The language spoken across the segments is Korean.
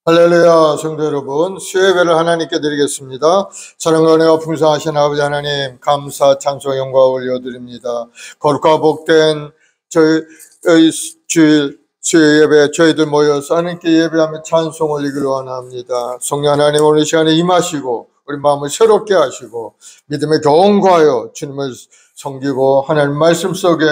할렐루야. 성도 여러분, 수요예배를 하나님께 드리겠습니다. 사랑과 은혜가 풍성하신 아버지 하나님, 감사 찬송 영광 올려드립니다. 거룩하 복된 저희 주일 수요예배 저희들 모여서 하나님께 예배하며 찬송 올리기를 원합니다. 성령 하나님, 오늘 시간에 임하시고 우리 마음을 새롭게 하시고 믿음에 경고하여 주님을 섬기고 하나님 말씀 속에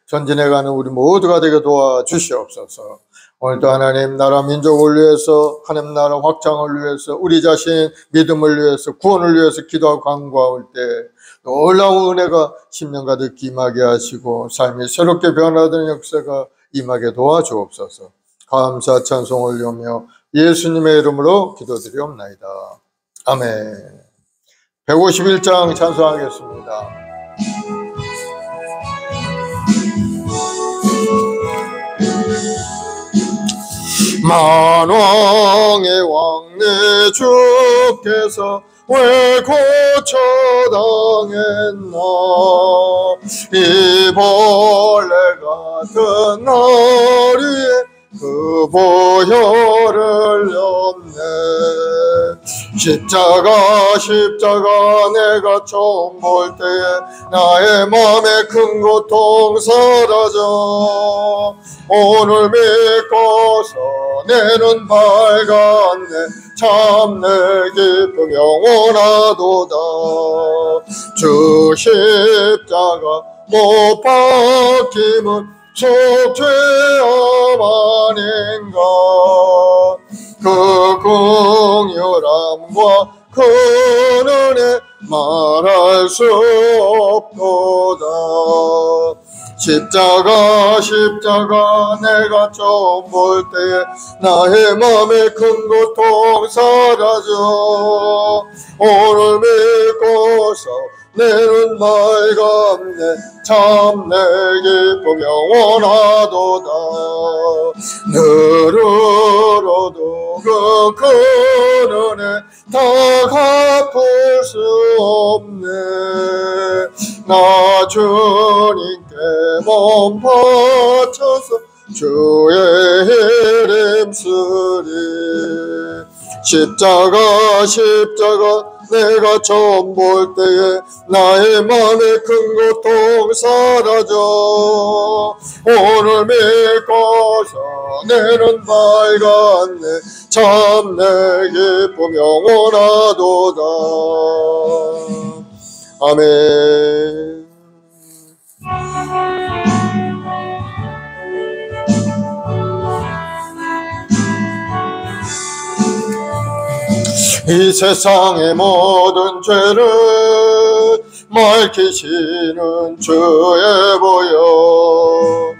전진해가는 우리 모두가 되게 도와주시옵소서. 오늘도 하나님 나라 민족을 위해서, 하나님 나라 확장을 위해서, 우리 자신 믿음을 위해서, 구원을 위해서 기도하고 간구할 때 놀라운 은혜가 심령 가득 임하게 하시고 삶이 새롭게 변화되는 역사가 임하게 도와주옵소서. 감사 찬송 올리며 예수님의 이름으로 기도드리옵나이다. 아멘. 151장 찬송하겠습니다. 만왕의 왕 내 주께서 왜 고쳐당했나. 이 벌레 같은 날 위에 그 보혈을 렸네. 십자가 내가 처음 볼 때에 나의 마음에 큰 고통 사라져. 오늘 믿고서 내 눈 밝았네. 참 내 기쁨 영원하도다. 주 십자가 못 박힘은 속죄함 아닌가. 그 긍휼함과 그 은혜 말할 수 없도다. 십자가 내가 처음 볼 때에 나의 마음에 큰 고통 사라져. 오늘 믿고서 내 눈 맑았네. 참 내 기쁨 영원하도다. 늘으로도 그 큰 은혜 다 갚을 수 없네. 나 주님께 몸 바쳐서 주의 이름 쓰리. 십자가 내가 처음 볼 때에 나의 마음에 큰 고통 사라져. 오늘 믿고서 내 눈 밝았네. 참 내 기쁨 영원하도다. 아멘. 이 세상의 모든 죄를 밝히시는 주의 보혈,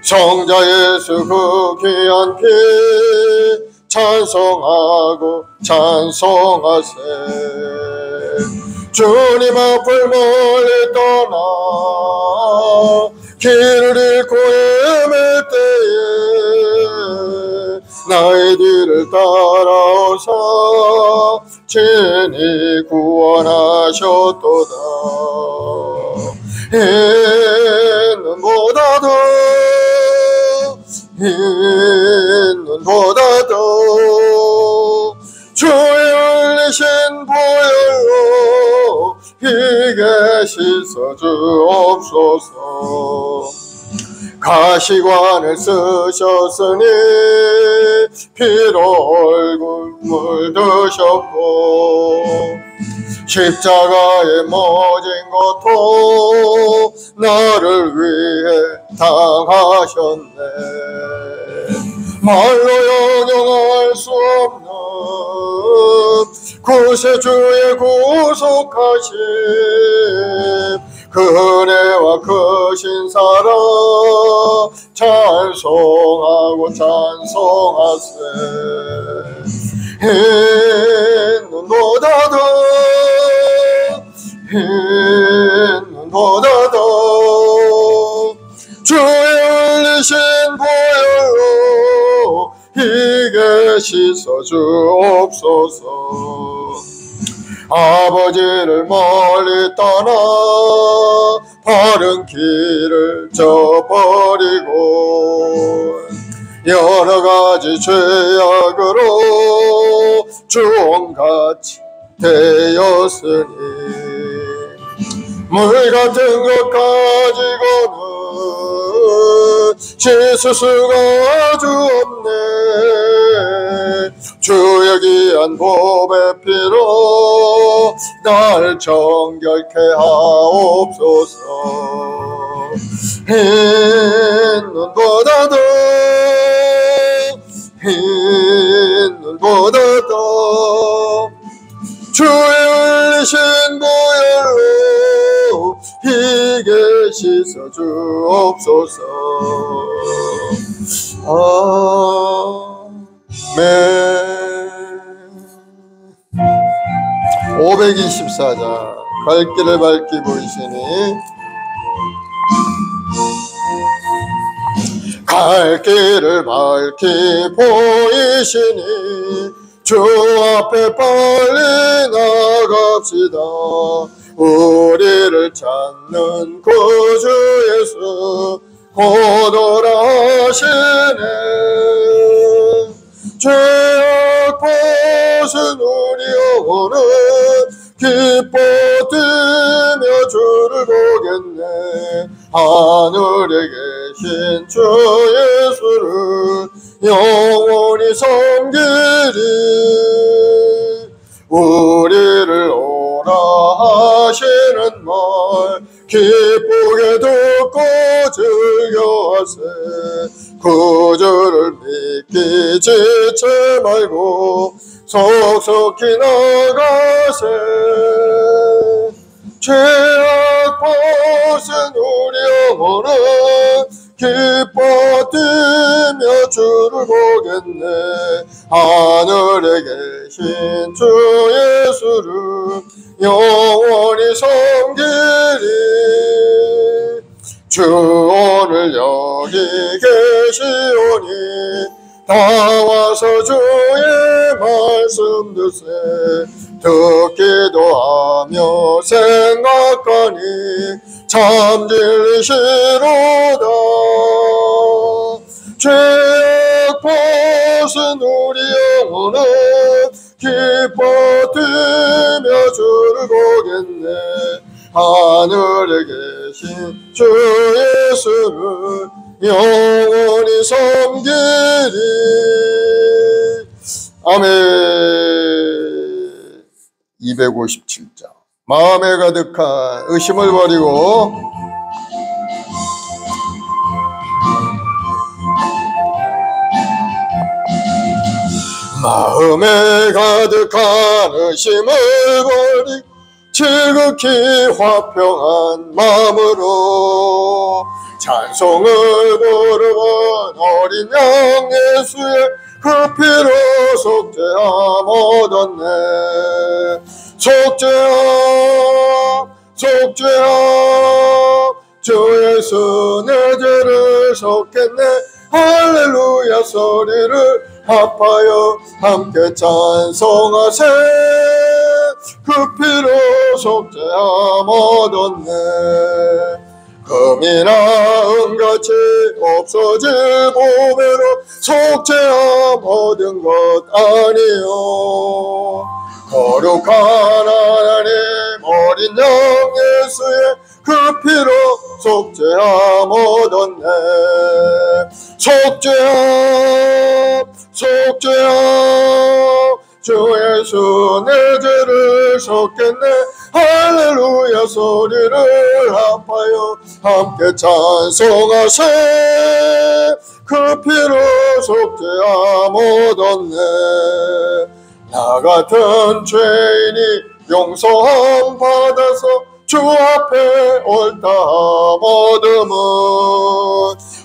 성자 예수 그 귀한 피 찬송하고 찬송하세. 주님 앞을 멀리 떠나 길을 잃고 헤맬 때에 나의 뒤를 따라오사 친히 구원하셨도다. 이 눈보다도 주의 흘리신 보혈로 피게 씻어 주옵소서. 가시관을 쓰셨으니 피로 얼굴 물드셨고 십자가에 모진 고통 나를 위해 당하셨네. 말로 형용할 수 없는 구세주의 구속하심, 그 은혜와 그 신사랑 찬송하고 찬송하세. 흰 눈보다도 주의 흘리신 보혈로 희게 씻어 주옵소서. 아버지를 멀리 떠나 바른 길을 저버리고 여러 가지 죄악으로 주홍같이 되었으니 물 같은 것 가지고는 씻을 수가 아주 없네. 주의 귀한 보배 피로 날 정결케 하옵소서. 흰 눈보다도 주의 흘리신 보혈로 희게 씻어 주옵소서. 아멘. 524장 갈 길을 밝히 보이시니 갈 길을 밝히 보이시니 주 앞에 빨리 나갑시다. 우리를 찾는 구주 예수 곧 오라시네. 죄악 벗은 우리 영혼은 기뻐 뛰며 주를 보겠네. 하늘에 계신 주 예수를 영원히 섬기리. 우리를 오라 하시는 말 기쁘게 듣고 즐겨하세. 구주를 믿기 지체 말고 속속히 나가세. 죄악 벗은 우리 영혼은 기뻐 뛰며 주를 보겠네. 하늘에 계신 주 예수를 영원히 섬기리. 주 오늘 여기 계시오니 다 와서 주의 말씀 듣세. 듣기도 하며 생각하니 참 진리시로다. 죄악 벗은 우리 영혼은 기뻐 뛰며 주를 보겠네. 하늘에 계신 주 예수를 영원히 섬기리. 아멘. 257장 마음에 가득한 의심을 버리고 마음에 가득한 의심을 버리고 지극히 화평한 마음으로 찬송을 부르건 어린 양 예수의 그 피로 속죄함 얻었네. 속죄함 주 예수 내 죄를 속했네. 할렐루야 소리를 합하여 함께 찬송하세. 그 피로 속죄함 얻었네. 금이나 은같이 없어질 보배로 속죄함 얻은 것 아니요. 거룩한 하나님 어린 양 예수의 그 피로 속죄함 얻었네. 속죄함 주 예수 내 죄를 속겠네. 할렐루야 소리를 합하여 함께 찬송하세. 그 피로 속죄함 얻었네. 나 같은 죄인이 용서함 받아서 주 앞에 옳다함 얻음은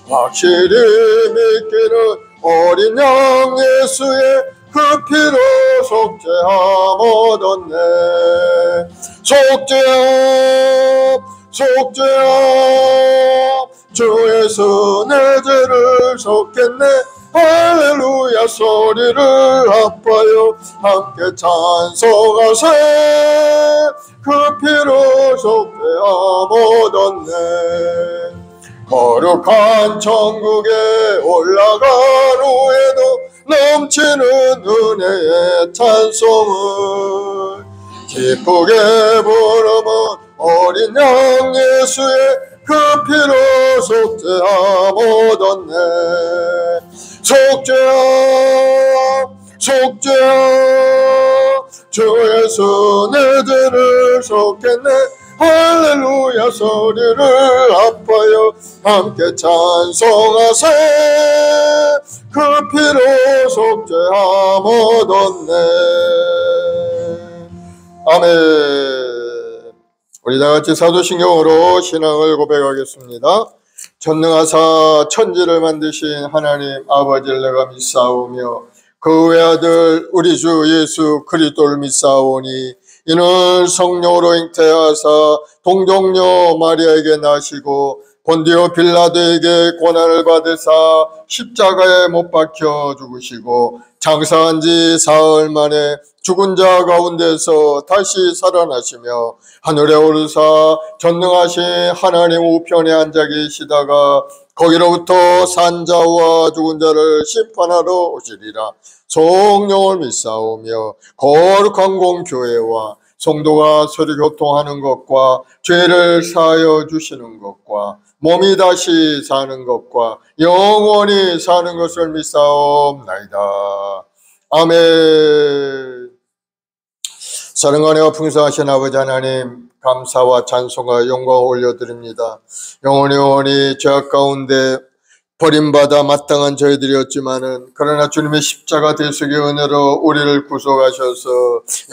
확실히 믿기는 어린 양 예수의 그 피로 속죄함 얻었네. 속죄함 주 예수 내 죄를 속겠네. 할렐루야 소리를 합하여 함께 찬송하세. 그 피로 속죄함 얻었네. 거룩한 천국에 올라간 후에도 넘치는 은혜의 찬송을 기쁘게 부르면 어린 양 예수의 그 피로 속죄함 얻었네. 속죄함 속죄함 주 예수 내 죄를 속했네. 할렐루야 소리를 아파요 함께 찬송하세. 그 피로 속죄함 얻었네. 아멘. 우리 다같이 사도신경으로 신앙을 고백하겠습니다. 전능하사 천지를 만드신 하나님 아버지를 내가 믿사오며 그 외아들 우리 주 예수 그리스도를 믿사오니 이는 성령으로 잉태하사 동정녀 마리아에게 나시고 본디오 빌라도에게 고난을 받으사 십자가에 못 박혀 죽으시고 장사한 지 사흘 만에 죽은 자 가운데서 다시 살아나시며 하늘에 오르사 전능하신 하나님 우편에 앉아 계시다가 거기로부터 산 자와 죽은 자를 심판하러 오시리라. 성령을 믿사오며 거룩한 공교회와 성도가 서로 교통하는 것과 죄를 사하여 주시는 것과 몸이 다시 사는 것과 영원히 사는 것을 믿사옵나이다. 아멘. 사랑하며 풍성하신 아버지 하나님, 감사와 찬송과 영광을 올려드립니다. 영원히 죄악 가운데 버림받아 마땅한 저희들이었지만은 그러나 주님의 십자가 대속의 은혜로 우리를 구속하셔서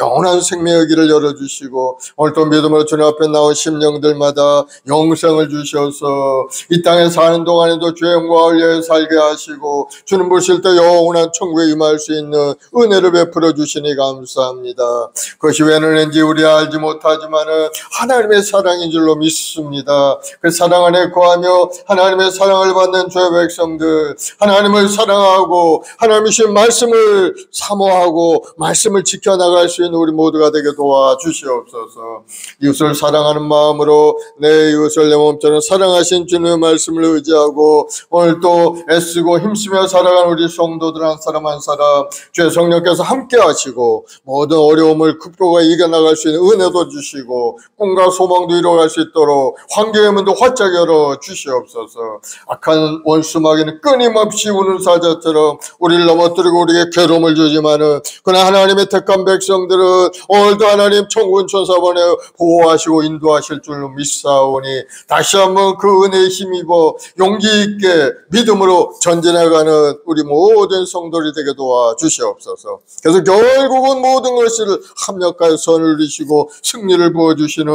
영원한 생명의 길을 열어주시고 오늘 또 믿음으로 주님 앞에 나온 심령들마다 영생을 주셔서 이 땅에 사는 동안에도 주의 영광을 위해 살게 하시고 주님 보실 때 영원한 천국에 임할 수 있는 은혜를 베풀어 주시니 감사합니다. 그것이 왜 그런지 우리 알지 못하지만은 하나님의 사랑인 줄로 믿습니다. 그 사랑 안에 거하며 하나님의 사랑을 받는 주의 백성들, 하나님을 사랑하고 하나님이신 말씀을 사모하고 말씀을 지켜나갈 수 있는 우리 모두가 되게 도와주시옵소서. 이웃을 사랑하는 마음으로 내 이웃을 내 몸처럼 사랑하신 주님의 말씀을 의지하고 오늘 또 애쓰고 힘쓰며 살아가는 우리 성도들 한 사람 한 사람 주의 성령께서 함께 하시고 모든 어려움을 극복하고 이겨나갈 수 있는 은혜도 주시고 꿈과 소망도 이루어갈 수 있도록 환경의 문도 활짝 열어 주시옵소서. 악한 원수마귀는 끊임없이 우는 사자처럼 우리를 넘어뜨리고 우리에게 괴로움을 주지만은 그러나 하나님의 택한 백성들은 오늘도 하나님 천군 천사번에 보호하시고 인도하실 줄로 믿사오니 다시 한번 그 은혜에 힘입어 용기 있게 믿음으로 전진해가는 우리 모든 성도들이 되게 도와주시옵소서. 그래서 결국은 모든 것을 합력하여 선을 이루시고 승리를 부어주시는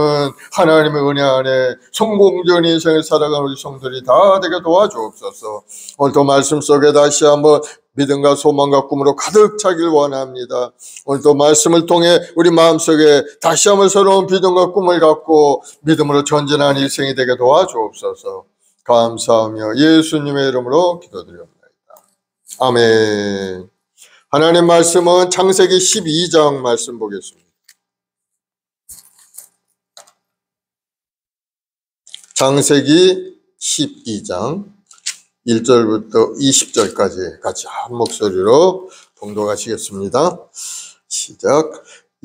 하나님의 은혜 안에 성공적인 인생을 살아가는 우리 성도들이 다 되게 도와주옵소서. 오늘도 말씀 속에 다시 한번 믿음과 소망과 꿈으로 가득 차길 원합니다. 오늘도 말씀을 통해 우리 마음속에 다시 한번 새로운 비전과 꿈을 갖고 믿음으로 전진하는 일생이 되게 도와주옵소서. 감사하며 예수님의 이름으로 기도드립니다. 아멘. 하나님 말씀은 창세기 12장 말씀 보겠습니다. 창세기 12장 1절부터 20절까지 같이 한 목소리로 봉독하시겠습니다. 시작.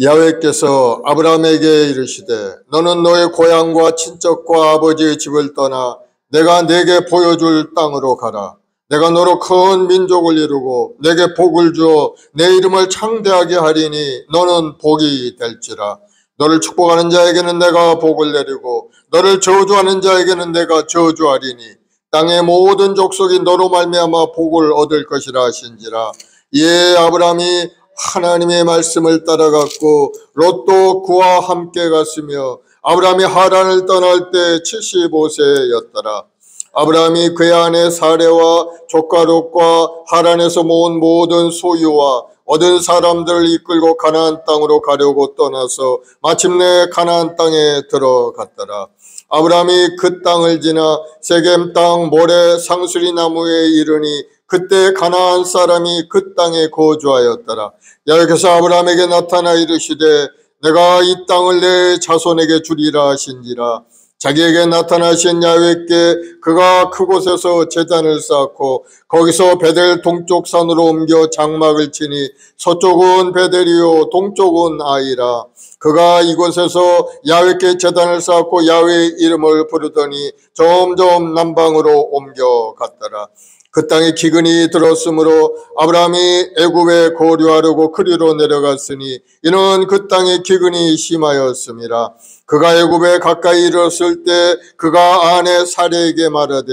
야훼께서 아브라함에게 이르시되 너는 너의 고향과 친척과 아버지의 집을 떠나 내가 내게 보여줄 땅으로 가라. 내가 너로 큰 민족을 이루고 내게 복을 주어 내 이름을 창대하게 하리니 너는 복이 될지라. 너를 축복하는 자에게는 내가 복을 내리고 너를 저주하는 자에게는 내가 저주하리니 땅의 모든 족속이 너로 말미암아 복을 얻을 것이라 하신지라. 이에 아브라함이 하나님의 말씀을 따라갔고 롯도 그와 함께 갔으며 아브라함이 하란을 떠날 때 75세였더라. 아브라함이 그의 아내 사레와 조카 롯과 하란에서 모은 모든 소유와 얻은 사람들을 이끌고 가나안 땅으로 가려고 떠나서 마침내 가나안 땅에 들어갔더라. 아브라함이 그 땅을 지나 세겜 땅 모레 상수리 나무에 이르니 그때 가나안 사람이 그 땅에 거주하였더라. 여호와께서 아브라함에게 나타나 이르시되 내가 이 땅을 내 자손에게 주리라 하신지라. 자기에게 나타나신 야훼께 그가 그곳에서 제단을 쌓고 거기서 베델 동쪽 산으로 옮겨 장막을 치니 서쪽은 베델이요 동쪽은 아이라. 그가 이곳에서 야훼께 제단을 쌓고 야훼의 이름을 부르더니 점점 남방으로 옮겨갔더라. 그 땅에 기근이 들었으므로 아브라함이 애굽에 거류하려고 그리로 내려갔으니 이는 그 땅에 기근이 심하였음이라. 그가 애굽에 가까이 이르렀을 때 그가 아내 사레에게 말하되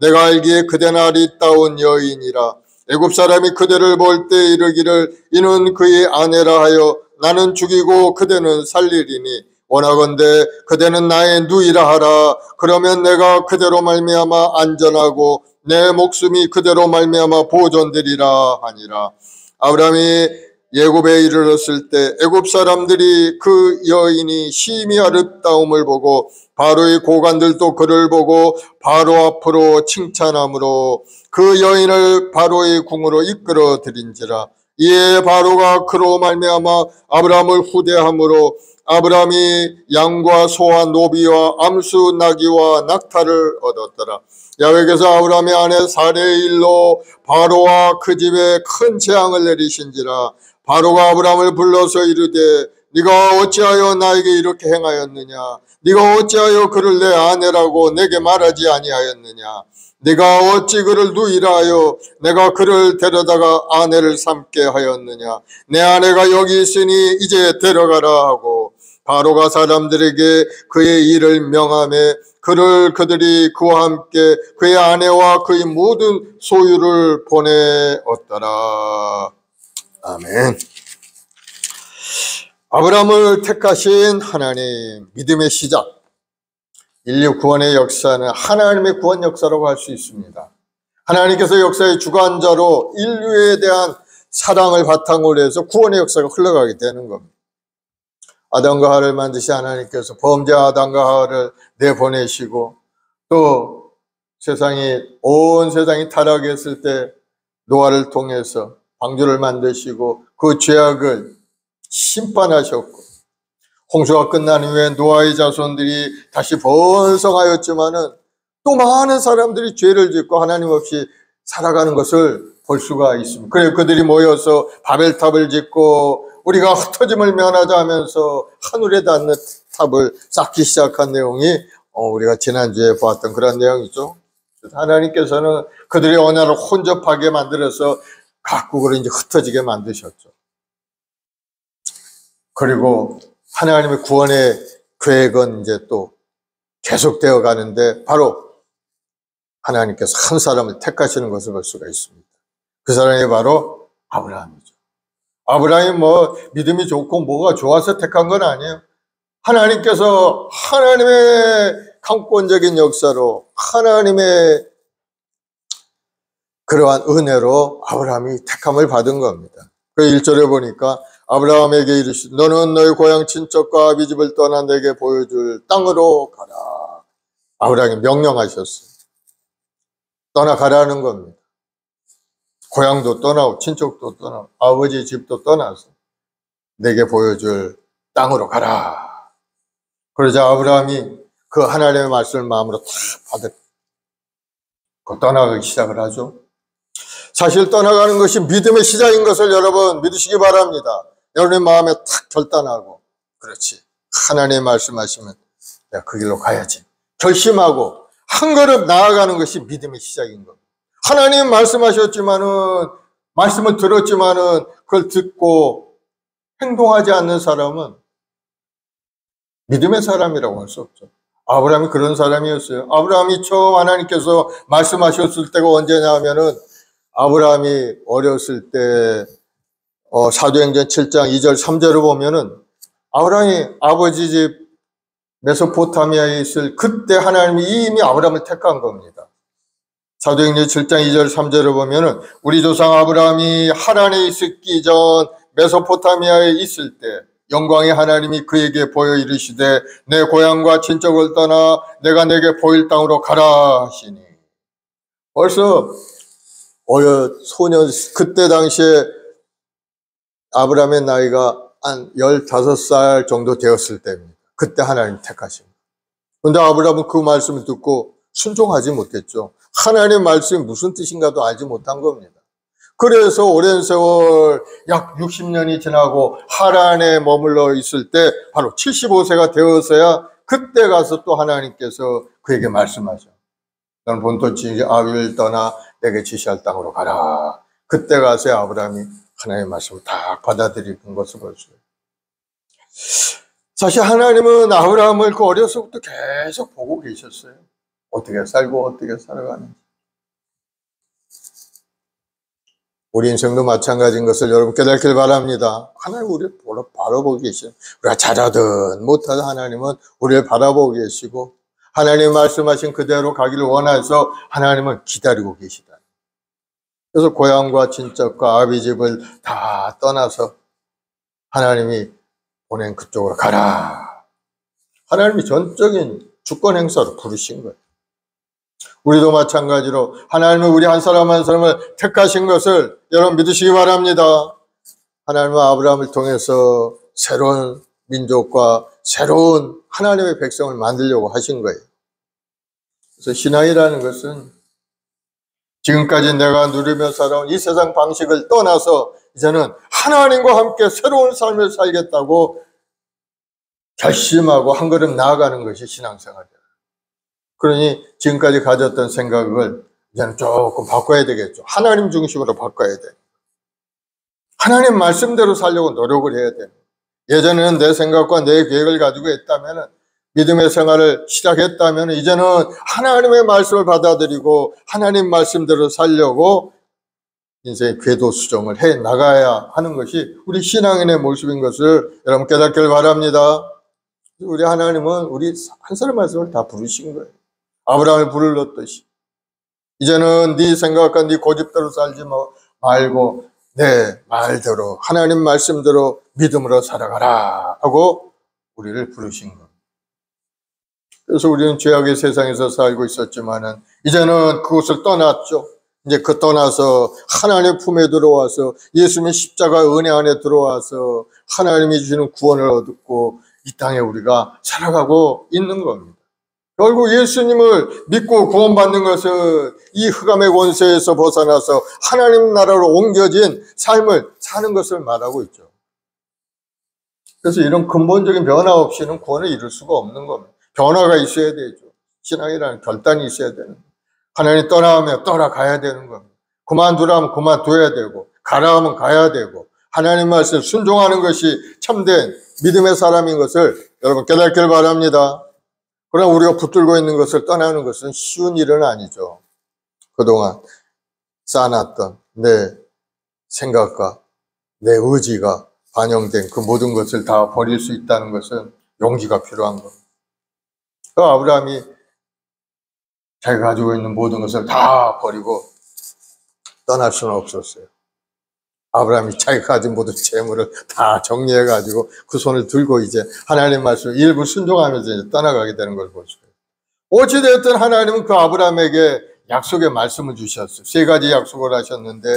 내가 알기에 그대는 아리따운 여인이라. 애굽 사람이 그대를 볼 때 이르기를 이는 그의 아내라 하여 나는 죽이고 그대는 살리리니 원하건대 그대는 나의 누이라 하라. 그러면 내가 그대로 말미암아 안전하고 내 목숨이 그대로 말미암아 보존되리라 하니라. 아브라함이 애굽에 이르렀을 때 애굽 사람들이 그 여인이 심히 아름다움을 보고 바로의 고관들도 그를 보고 바로 앞으로 칭찬함으로 그 여인을 바로의 궁으로 이끌어 들인지라. 이에 바로가 그로 말미암아 아브라함을 후대함으로 아브라함이 양과 소와 노비와 암수 나귀와 낙타를 얻었더라. 야훼께서 아브라함의 아내 사레의 일로 바로와 그 집에 큰 재앙을 내리신지라. 바로가 아브라함을 불러서 이르되 네가 어찌하여 나에게 이렇게 행하였느냐? 네가 어찌하여 그를 내 아내라고 내게 말하지 아니하였느냐? 네가 어찌 그를 누이라 하여 내가 그를 데려다가 아내를 삼게 하였느냐? 내 아내가 여기 있으니 이제 데려가라 하고 바로가 사람들에게 그의 일을 명하매 그들이 그와 함께 그의 아내와 그의 모든 소유를 보내었더라. 아멘. 아브라함을 택하신 하나님, 믿음의 시작. 인류 구원의 역사는 하나님의 구원 역사라고 할 수 있습니다. 하나님께서 역사의 주관자로 인류에 대한 사랑을 바탕으로 해서 구원의 역사가 흘러가게 되는 겁니다. 아담과 하와를 만드신 하나님께서 범죄 아담과 하와를 내보내시고 또 온 세상이 타락했을 때 노아를 통해서 방주를 만드시고 그 죄악을 심판하셨고 홍수가 끝난 이후에 노아의 자손들이 다시 번성하였지만은 또 많은 사람들이 죄를 짓고 하나님 없이 살아가는 것을 볼 수가 있습니다. 그래서 그들이 모여서 바벨탑을 짓고 우리가 흩어짐을 면하자 하면서 하늘에 닿는 탑을 쌓기 시작한 내용이 우리가 지난주에 보았던 그런 내용이죠. 하나님께서는 그들의 언약을 혼접하게 만들어서 각국으로 이제 흩어지게 만드셨죠. 그리고 하나님의 구원의 계획은 이제 또 계속되어 가는데 바로 하나님께서 한 사람을 택하시는 것을 볼 수가 있습니다. 그 사람이 바로 아브라함이죠. 아브라함이 믿음이 좋고 뭐가 좋아서 택한 건 아니에요. 하나님께서 하나님의 강권적인 역사로 하나님의 그러한 은혜로 아브라함이 택함을 받은 겁니다. 그 1절에 보니까 아브라함에게 이르시되 너는 너희 고향 친척과 아비 집을 떠나 내게 보여줄 땅으로 가라. 아브라함이 명령하셨어요. 떠나가라는 겁니다. 고향도 떠나고 친척도 떠나고 아버지 집도 떠나서 내게 보여줄 땅으로 가라. 그러자 아브라함이 그 하나님의 말씀을 마음으로 다 받고 떠나가기 시작을 하죠. 사실 떠나가는 것이 믿음의 시작인 것을 여러분 믿으시기 바랍니다. 여러분의 마음에 탁 결단하고 그렇지 하나님의 말씀하시면 내가 그 길로 가야지 결심하고 한 걸음 나아가는 것이 믿음의 시작인 겁니다. 하나님 말씀하셨지만은 말씀을 들었지만은 그걸 듣고 행동하지 않는 사람은 믿음의 사람이라고 할 수 없죠. 아브라함이 그런 사람이었어요. 아브라함이 처음 하나님께서 말씀하셨을 때가 언제냐 하면은 아브라함이 어렸을 때 사도행전 7장 2절 3절을 보면은 아브라함이 아버지 집 메소포타미아에 있을 그때 하나님이 이미 아브라함을 택한 겁니다. 사도행전 7장 2절 3절을 보면은 우리 조상 아브라함이 하란에 있기 전 메소포타미아에 있을 때 영광의 하나님이 그에게 보여 이르시되 내 고향과 친척을 떠나 내가 내게 보일 땅으로 가라 하시니 벌써 소년 그때 당시에 아브라함의 나이가 한 15살 정도 되었을 때입니다. 그때 하나님 택하십니다. 그런데 아브라함은 그 말씀을 듣고 순종하지 못했죠. 하나님의 말씀이 무슨 뜻인가도 알지 못한 겁니다. 그래서 오랜 세월 약 60년이 지나고 하란에 머물러 있을 때 바로 75세가 되어서야 그때 가서 또 하나님께서 그에게 말씀하죠. 너는 본토지 아비를 떠나 내게 지시할 땅으로 가라. 그때 가서 아브라함이 하나님의 말씀을 다 받아들이는 것을 볼 수 있어요. 사실 하나님은 아브라함을 그 어려서부터 계속 보고 계셨어요. 어떻게 살고 어떻게 살아가는지. 우리 인생도 마찬가지인 것을 여러분 깨닫길 바랍니다. 하나님 우리를 바라보고 계시죠. 우리가 잘하든 못하든 하나님은 우리를 바라보고 계시고 하나님 말씀하신 그대로 가기를 원해서 하나님은 기다리고 계시다. 그래서 고향과 친척과 아비 집을 다 떠나서 하나님이 보낸 그쪽으로 가라. 하나님이 전적인 주권 행사로 부르신 거예요. 우리도 마찬가지로 하나님은 우리 한 사람 한 사람을 택하신 것을 여러분 믿으시기 바랍니다. 하나님은 아브라함을 통해서 새로운 민족과 새로운 하나님의 백성을 만들려고 하신 거예요. 그래서 신앙이라는 것은 지금까지 내가 누리며 살아온 이 세상 방식을 떠나서 이제는 하나님과 함께 새로운 삶을 살겠다고 결심하고 한 걸음 나아가는 것이 신앙생활이에요. 그러니 지금까지 가졌던 생각을 이제는 조금 바꿔야 되겠죠. 하나님 중심으로 바꿔야 돼요. 하나님 말씀대로 살려고 노력을 해야 돼요. 예전에는 내 생각과 내 계획을 가지고 했다면, 믿음의 생활을 시작했다면 이제는 하나님의 말씀을 받아들이고 하나님 말씀대로 살려고 인생의 궤도 수정을 해 나가야 하는 것이 우리 신앙인의 모습인 것을 여러분 깨닫길 바랍니다. 우리 하나님은 우리 한 사람 말씀을 다 부르신 거예요. 아브라함을 불렀듯이 이제는 네 생각과 네 고집대로 살지 말고 내 말대로 하나님 말씀대로 믿음으로 살아가라 하고 우리를 부르신 겁니다. 그래서 우리는 죄악의 세상에서 살고 있었지만은 이제는 그곳을 떠났죠. 이제 그 떠나서 하나님의 품에 들어와서 예수님의 십자가 은혜 안에 들어와서 하나님이 주시는 구원을 얻고 이 땅에 우리가 살아가고 있는 겁니다. 결국 예수님을 믿고 구원받는 것은 이 흑암의 권세에서 벗어나서 하나님 나라로 옮겨진 삶을 사는 것을 말하고 있죠. 그래서 이런 근본적인 변화 없이는 구원을 이룰 수가 없는 겁니다. 변화가 있어야 되죠. 신앙이라는 결단이 있어야 되는 거예요. 하나님 떠나면 떠나가야 되는 겁니다. 그만두라면 그만둬야 되고 가라 하면 가야 되고 하나님 말씀 순종하는 것이 참된 믿음의 사람인 것을 여러분 깨닫길 바랍니다. 그러나 우리가 붙들고 있는 것을 떠나는 것은 쉬운 일은 아니죠. 그동안 쌓아놨던 내 생각과 내 의지가 반영된 그 모든 것을 다 버릴 수 있다는 것은 용기가 필요한 겁니다. 그 아브라함이 자기가 가지고 있는 모든 것을 다 버리고 떠날 수는 없었어요. 아브라함이 자기가 가진 모든 재물을 다 정리해가지고 그 손을 들고 이제 하나님 말씀을 일부 순종하면서 이제 떠나가게 되는 걸 볼 수 있어요. 어찌되었든 하나님은 그 아브라함에게 약속의 말씀을 주셨어요. 세 가지 약속을 하셨는데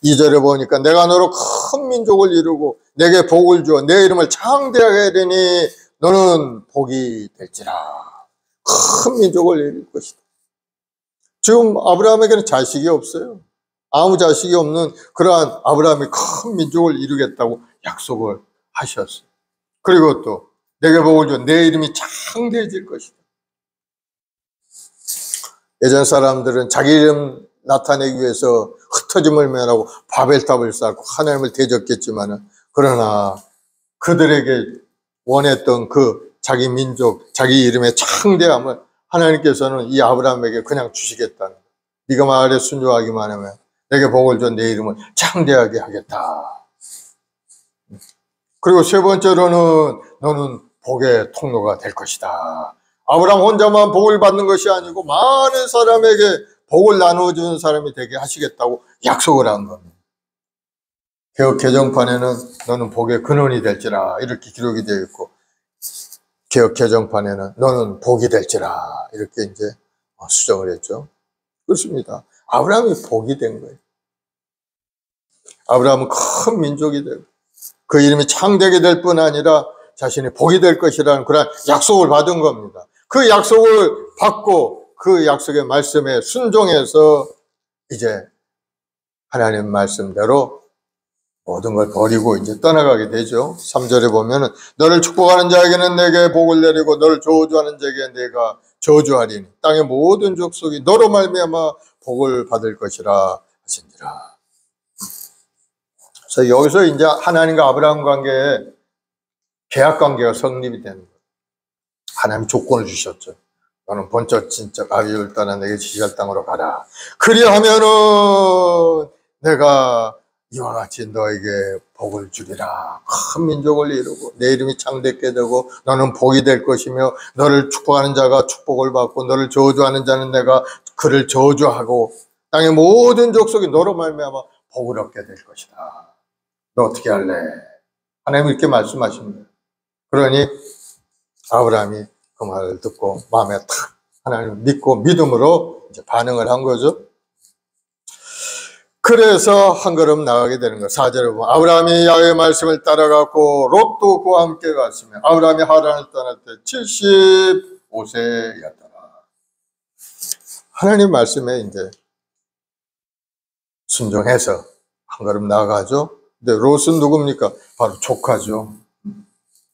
2절에 보니까 내가 너로 큰 민족을 이루고 내게 복을 주어 내 이름을 창대하게 하리니 너는 복이 될지라. 큰 민족을 이룰 것이다. 지금 아브라함에게는 자식이 없어요. 아무 자식이 없는 그러한 아브라함이 큰 민족을 이루겠다고 약속을 하셨어요. 그리고 또 내게 복을 줘 내 이름이 창대해질 것이다. 예전 사람들은 자기 이름 나타내기 위해서 흩어짐을 면하고 바벨탑을 쌓고 하나님을 대적했지만은 그러나 그들에게 원했던 그 자기 민족, 자기 이름의 창대함을 하나님께서는 이 아브라함에게 그냥 주시겠다는 거예요. 네가 말에 순종하기만 하면 내게 복을 줘 내 이름을 창대하게 하겠다. 그리고 세 번째로는 너는 복의 통로가 될 것이다. 아브라함 혼자만 복을 받는 것이 아니고 많은 사람에게 복을 나누어주는 사람이 되게 하시겠다고 약속을 한 겁니다. 개역 개정판에는 너는 복의 근원이 될지라 이렇게 기록이 되어 있고 개역 개정판에는 너는 복이 될지라 이렇게 이제 수정을 했죠. 그렇습니다. 아브라함이 복이 된 거예요. 아브라함은 큰 민족이 되고 그 이름이 창대하게 될 뿐 아니라 자신이 복이 될 것이라는 그런 약속을 받은 겁니다. 그 약속을 받고 그 약속의 말씀에 순종해서 이제 하나님 말씀대로 모든 걸 버리고 이제 떠나가게 되죠. 3절에 보면은 너를 축복하는 자에게는 내게 복을 내리고 너를 저주하는 자에게 내가 저주하리니 땅의 모든 족속이 너로 말미암아 복을 받을 것이라 하시니라. 그래서 여기서 이제 하나님과 아브라함 관계에 계약 관계가 성립이 되는 거예요. 하나님 조건을 주셨죠. 너는 본적 친척 아비를 떠나 내게 지시할 땅으로 가라. 그리하면은 내가 이와 같이 너에게 복을 주리라. 큰 민족을 이루고 내 이름이 창대케 되고 너는 복이 될 것이며 너를 축복하는 자가 축복을 받고 너를 저주하는 자는 내가 그를 저주하고 땅의 모든 족속이 너로 말미암아 복을 얻게 될 것이다. 너 어떻게 할래? 하나님이 이렇게 말씀하십니다. 그러니 아브라함이 그 말을 듣고 마음에 탁 하나님을 믿고 믿음으로 이제 반응을 한 거죠. 그래서 한 걸음 나가게 되는 거예요. 4절에 보면 아브라함이 야훼의 말씀을 따라갔고 롯도 그와 함께 갔으며 아브라함이 하란을 떠날 때 75세였더라. 하나님 말씀에 이제 순종해서 한 걸음 나가죠. 근데 롯은 누굽니까? 바로 조카죠.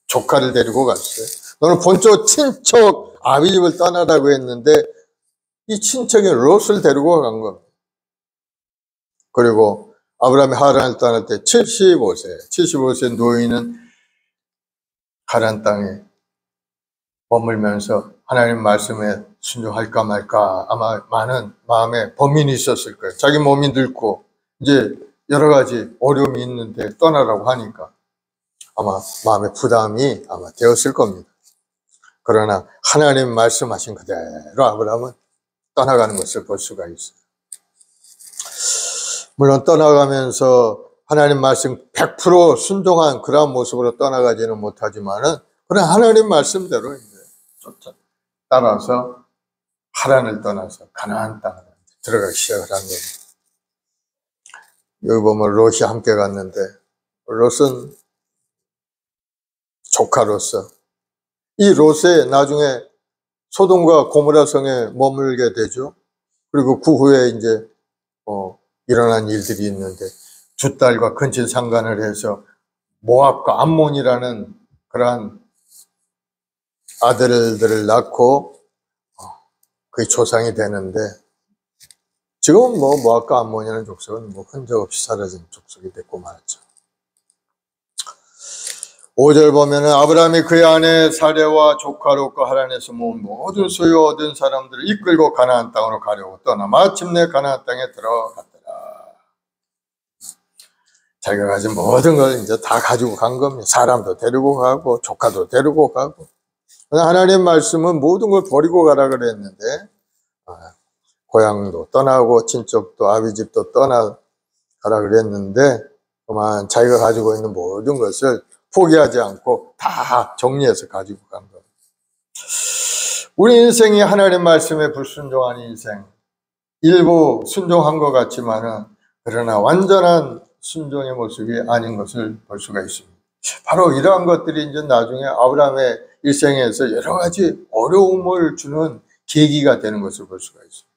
조카를 데리고 갔어요. 너는 본적 친척 아비 집을 떠나라고 했는데 이 친척이 롯을 데리고 간 겁니다. 그리고 아브라함이 하란을 떠날 때 75세 노인은 하란 땅에 머물면서 하나님 말씀에 순종할까 말까 아마 많은 마음에 범민이 있었을 거예요. 자기 몸이 늙고 이제 여러 가지 어려움이 있는데 떠나라고 하니까 아마 마음의 부담이 아마 되었을 겁니다. 그러나 하나님 말씀하신 그대로 아브라함은 떠나가는 것을 볼 수가 있어요. 물론 떠나가면서 하나님 말씀 100% 순종한 그러한 모습으로 떠나가지는 못하지만은 그러나 하나님 말씀대로 이제 따라서 하란을 떠나서 가나안 땅으로 들어가기 시작을 한 겁니다. 여기 보면 롯이 함께 갔는데 롯은 조카로서 이 롯에 나중에 소돔과 고모라 성에 머물게 되죠. 그리고 그 후에 이제 일어난 일들이 있는데 두 딸과 근친 상간을 해서 모압과 암몬이라는 그러한 아들들을 낳고 그게 조상이 되는데 지금은 모압과 암몬이라는 족속은 흔적 없이 사라진 족속이 됐고 말았죠. 5절 보면은 아브라함이 그의 아내 사레와 조카 롯과 하란에서 모은 모든 소유 얻은 사람들을 이끌고 가나안 땅으로 가려고 떠나 마침내 가나안 땅에 들어갔더라. 자기가 가진 모든 걸 이제 다 가지고 간 겁니다. 사람도 데리고 가고 조카도 데리고 가고. 하나님 말씀은 모든 걸 버리고 가라 그랬는데 고향도 떠나고 친척도 아비집도 떠나가라 그랬는데 그만 자기가 가지고 있는 모든 것을 포기하지 않고 다 정리해서 가지고 간 겁니다. 우리 인생이 하나님 말씀에 불순종한 인생, 일부 순종한 것 같지만은 그러나 완전한 순종의 모습이 아닌 것을 볼 수가 있습니다. 바로 이러한 것들이 이제 나중에 아브라함의 일생에서 여러 가지 어려움을 주는 계기가 되는 것을 볼 수가 있습니다.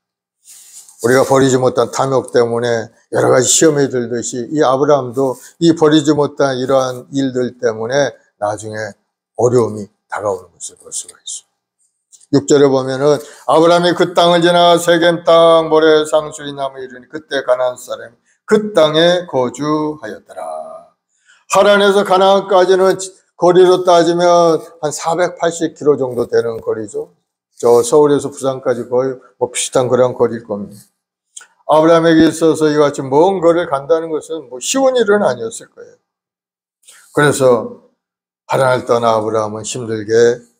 우리가 버리지 못한 탐욕 때문에 여러 가지 시험에 들듯이 이 아브라함도 이 버리지 못한 이러한 일들 때문에 나중에 어려움이 다가오는 것을 볼 수가 있습니다. 6절에 보면은 아브라함이 그 땅을 지나 세겜 땅 모래 상수리 나무에 이르니 그때 가나안 사람이 그 땅에 거주하였더라. 하란에서 가나안까지는 거리로 따지면 한 480km 정도 되는 거리죠. 저 서울에서 부산까지 거의 비슷한 그런 거리일 겁니다. 아브라함에게 있어서 이같이 먼 거리를 간다는 것은 쉬운 일은 아니었을 거예요. 그래서 하란을 떠나 아브라함은 힘들게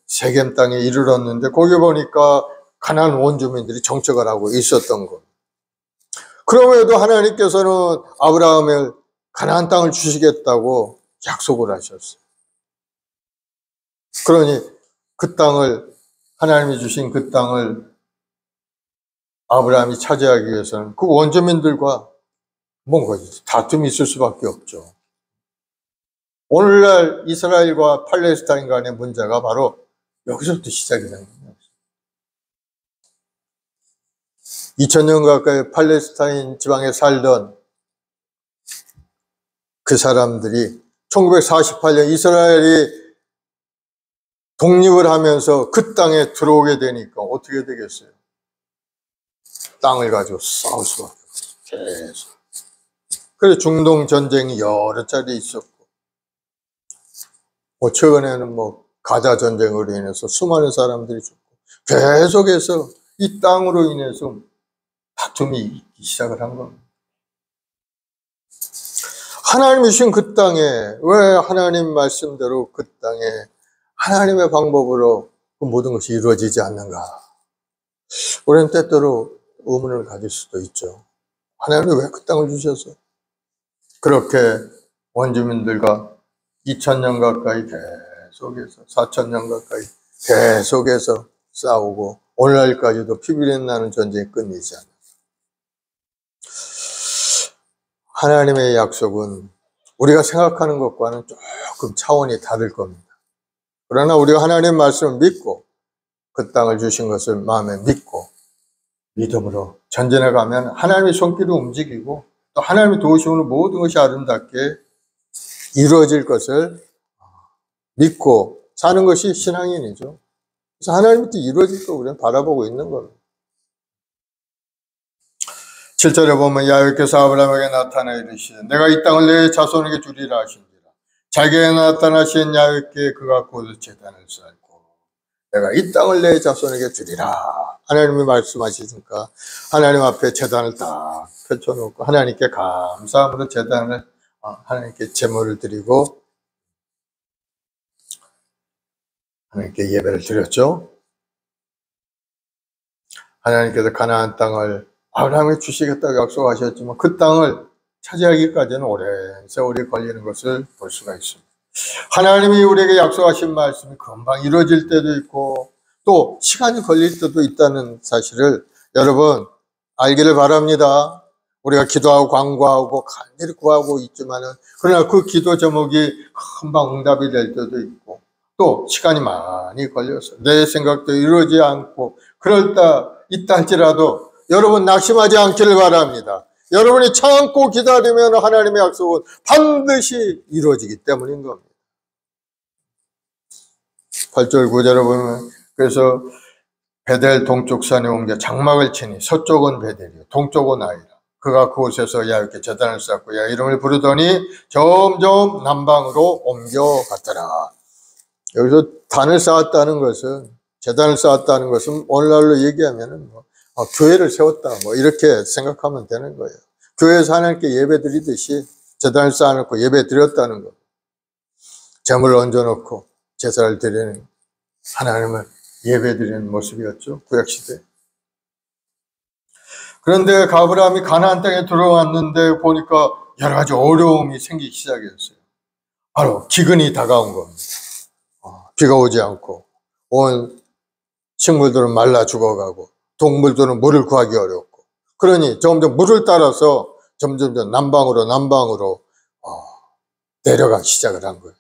세겜 땅에 이르렀는데 거기 보니까 가나안 원주민들이 정착을 하고 있었던 것. 그럼에도 하나님께서는 아브라함을 가나안 땅을 주시겠다고 약속을 하셨어요. 그러니 그 땅을 하나님이 주신 그 땅을 아브라함이 차지하기 위해서는 그 원주민들과 뭔가 다툼이 있을 수밖에 없죠. 오늘날 이스라엘과 팔레스타인 간의 문제가 바로 여기서부터 시작이 됩니다. 2000년 가까이 팔레스타인 지방에 살던 그 사람들이 1948년 이스라엘이 독립을 하면서 그 땅에 들어오게 되니까 어떻게 되겠어요? 땅을 가지고 싸울 수밖에 없어요. 계속. 그래서 중동 전쟁이 여러 차례 있었고, 최근에는 가자 전쟁으로 인해서 수많은 사람들이 죽고, 계속해서 이 땅으로 인해서 다툼이 있기 시작을 한 겁니다. 하나님이 주신 그 땅에 왜 하나님 말씀대로 그 땅에 하나님의 방법으로 그 모든 것이 이루어지지 않는가? 우리는 때때로 의문을 가질 수도 있죠. 하나님이 왜 그 땅을 주셔서 그렇게 원주민들과 2000년 가까이 계속해서 4000년 가까이 계속해서 싸우고 오늘날까지도 피비린 나는 전쟁이 끊이지 않아요. 하나님의 약속은 우리가 생각하는 것과는 조금 차원이 다를 겁니다. 그러나 우리가 하나님의 말씀을 믿고 그 땅을 주신 것을 마음에 믿고 믿음으로 전진해 가면 하나님의 손길이 움직이고 또 하나님의 도우심으로 모든 것이 아름답게 이루어질 것을 믿고 사는 것이 신앙인이죠. 그래서 하나님이 또 이루어질 거 우리는 바라보고 있는 겁니다. 7절에 보면 야훼께서 아브라함에게 나타나 이르시되 내가 이 땅을 내 자손에게 주리라 하신지라. 자기에게 나타나신 야훼께 그가 곧 제단을 쌓고 내가 이 땅을 내 자손에게 주리라. 하나님이 말씀하시니까 하나님 앞에 제단을 딱 펼쳐놓고 하나님께 감사함으로 제단을 하나님께 제물을 드리고 하나님께 예배를 드렸죠. 하나님께서 가나안 땅을 아브라함에 주시겠다고 약속하셨지만 그 땅을 차지하기까지는 오랜 세월이 걸리는 것을 볼 수가 있습니다. 하나님이 우리에게 약속하신 말씀이 금방 이루어질 때도 있고 또 시간이 걸릴 때도 있다는 사실을 여러분 알기를 바랍니다. 우리가 기도하고 간구하고 간절히 구하고 있지만은 그러나 그 기도 제목이 금방 응답이 될 때도 있고 또 시간이 많이 걸려서 내 생각도 이루어지지 않고 그럴 때 있다 할지라도 여러분 낙심하지 않기를 바랍니다. 여러분이 참고 기다리면 하나님의 약속은 반드시 이루어지기 때문인 겁니다. 8절 9절에 보면 그래서 베델 동쪽 산에 옮겨 장막을 치니 서쪽은 베델이요 동쪽은 아이라. 그가 그곳에서 야훼께 제단을 쌓고 야 이름을 부르더니 점점 남방으로 옮겨갔더라. 여기서 단을 쌓았다는 것은 제단을 쌓았다는 것은 오늘날로 얘기하면은 교회를 세웠다 이렇게 생각하면 되는 거예요. 교회에서 하나님께 예배 드리듯이 제단을 쌓아놓고 예배 드렸다는 거. 제물을 얹어놓고 제사를 드리는 하나님을 예배 드리는 모습이었죠. 구약시대. 그런데 아브라함이 가나안 땅에 들어왔는데 보니까 여러 가지 어려움이 생기기 시작했어요. 바로 기근이 다가온 겁니다. 비가 오지 않고 온 식물들은 말라 죽어가고 동물들은 물을 구하기 어렵고 그러니 점점 물을 따라서 점점 남방으로 내려가기 시작을 한 거예요.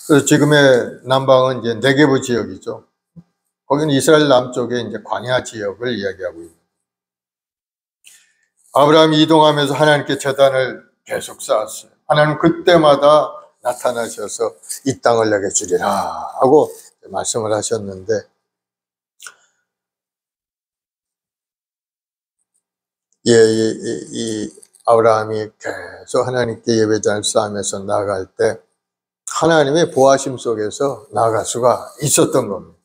그래서 지금의 남방은 이제 네게브 지역이죠. 거기는 이스라엘 남쪽에 이제 광야 지역을 이야기하고 있는. 아브라함이 이동하면서 하나님께 제단을 계속 쌓았어요. 하나님 그때마다 나타나셔서 이 땅을 내게 주리라 하고 말씀을 하셨는데 이 아브라함이 계속 하나님께 예배단을 쌓으면서 나아갈 때 하나님의 보호하심 속에서 나아갈 수가 있었던 겁니다.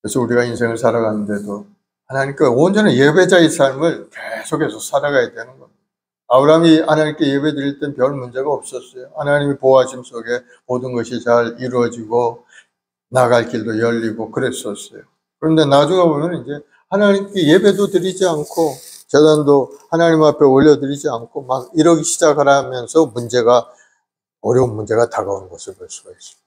그래서 우리가 인생을 살아가는데도 하나님께 온전한 예배자의 삶을 계속해서 살아가야 되는 겁니다. 아브라함이 하나님께 예배 드릴 땐 별 문제가 없었어요. 하나님의 보호하심 속에 모든 것이 잘 이루어지고 나갈 길도 열리고 그랬었어요. 그런데 나중에 보면 이제 하나님께 예배도 드리지 않고 제단도 하나님 앞에 올려드리지 않고 막 이러기 시작을 하면서 어려운 문제가 다가오는 것을 볼 수가 있습니다.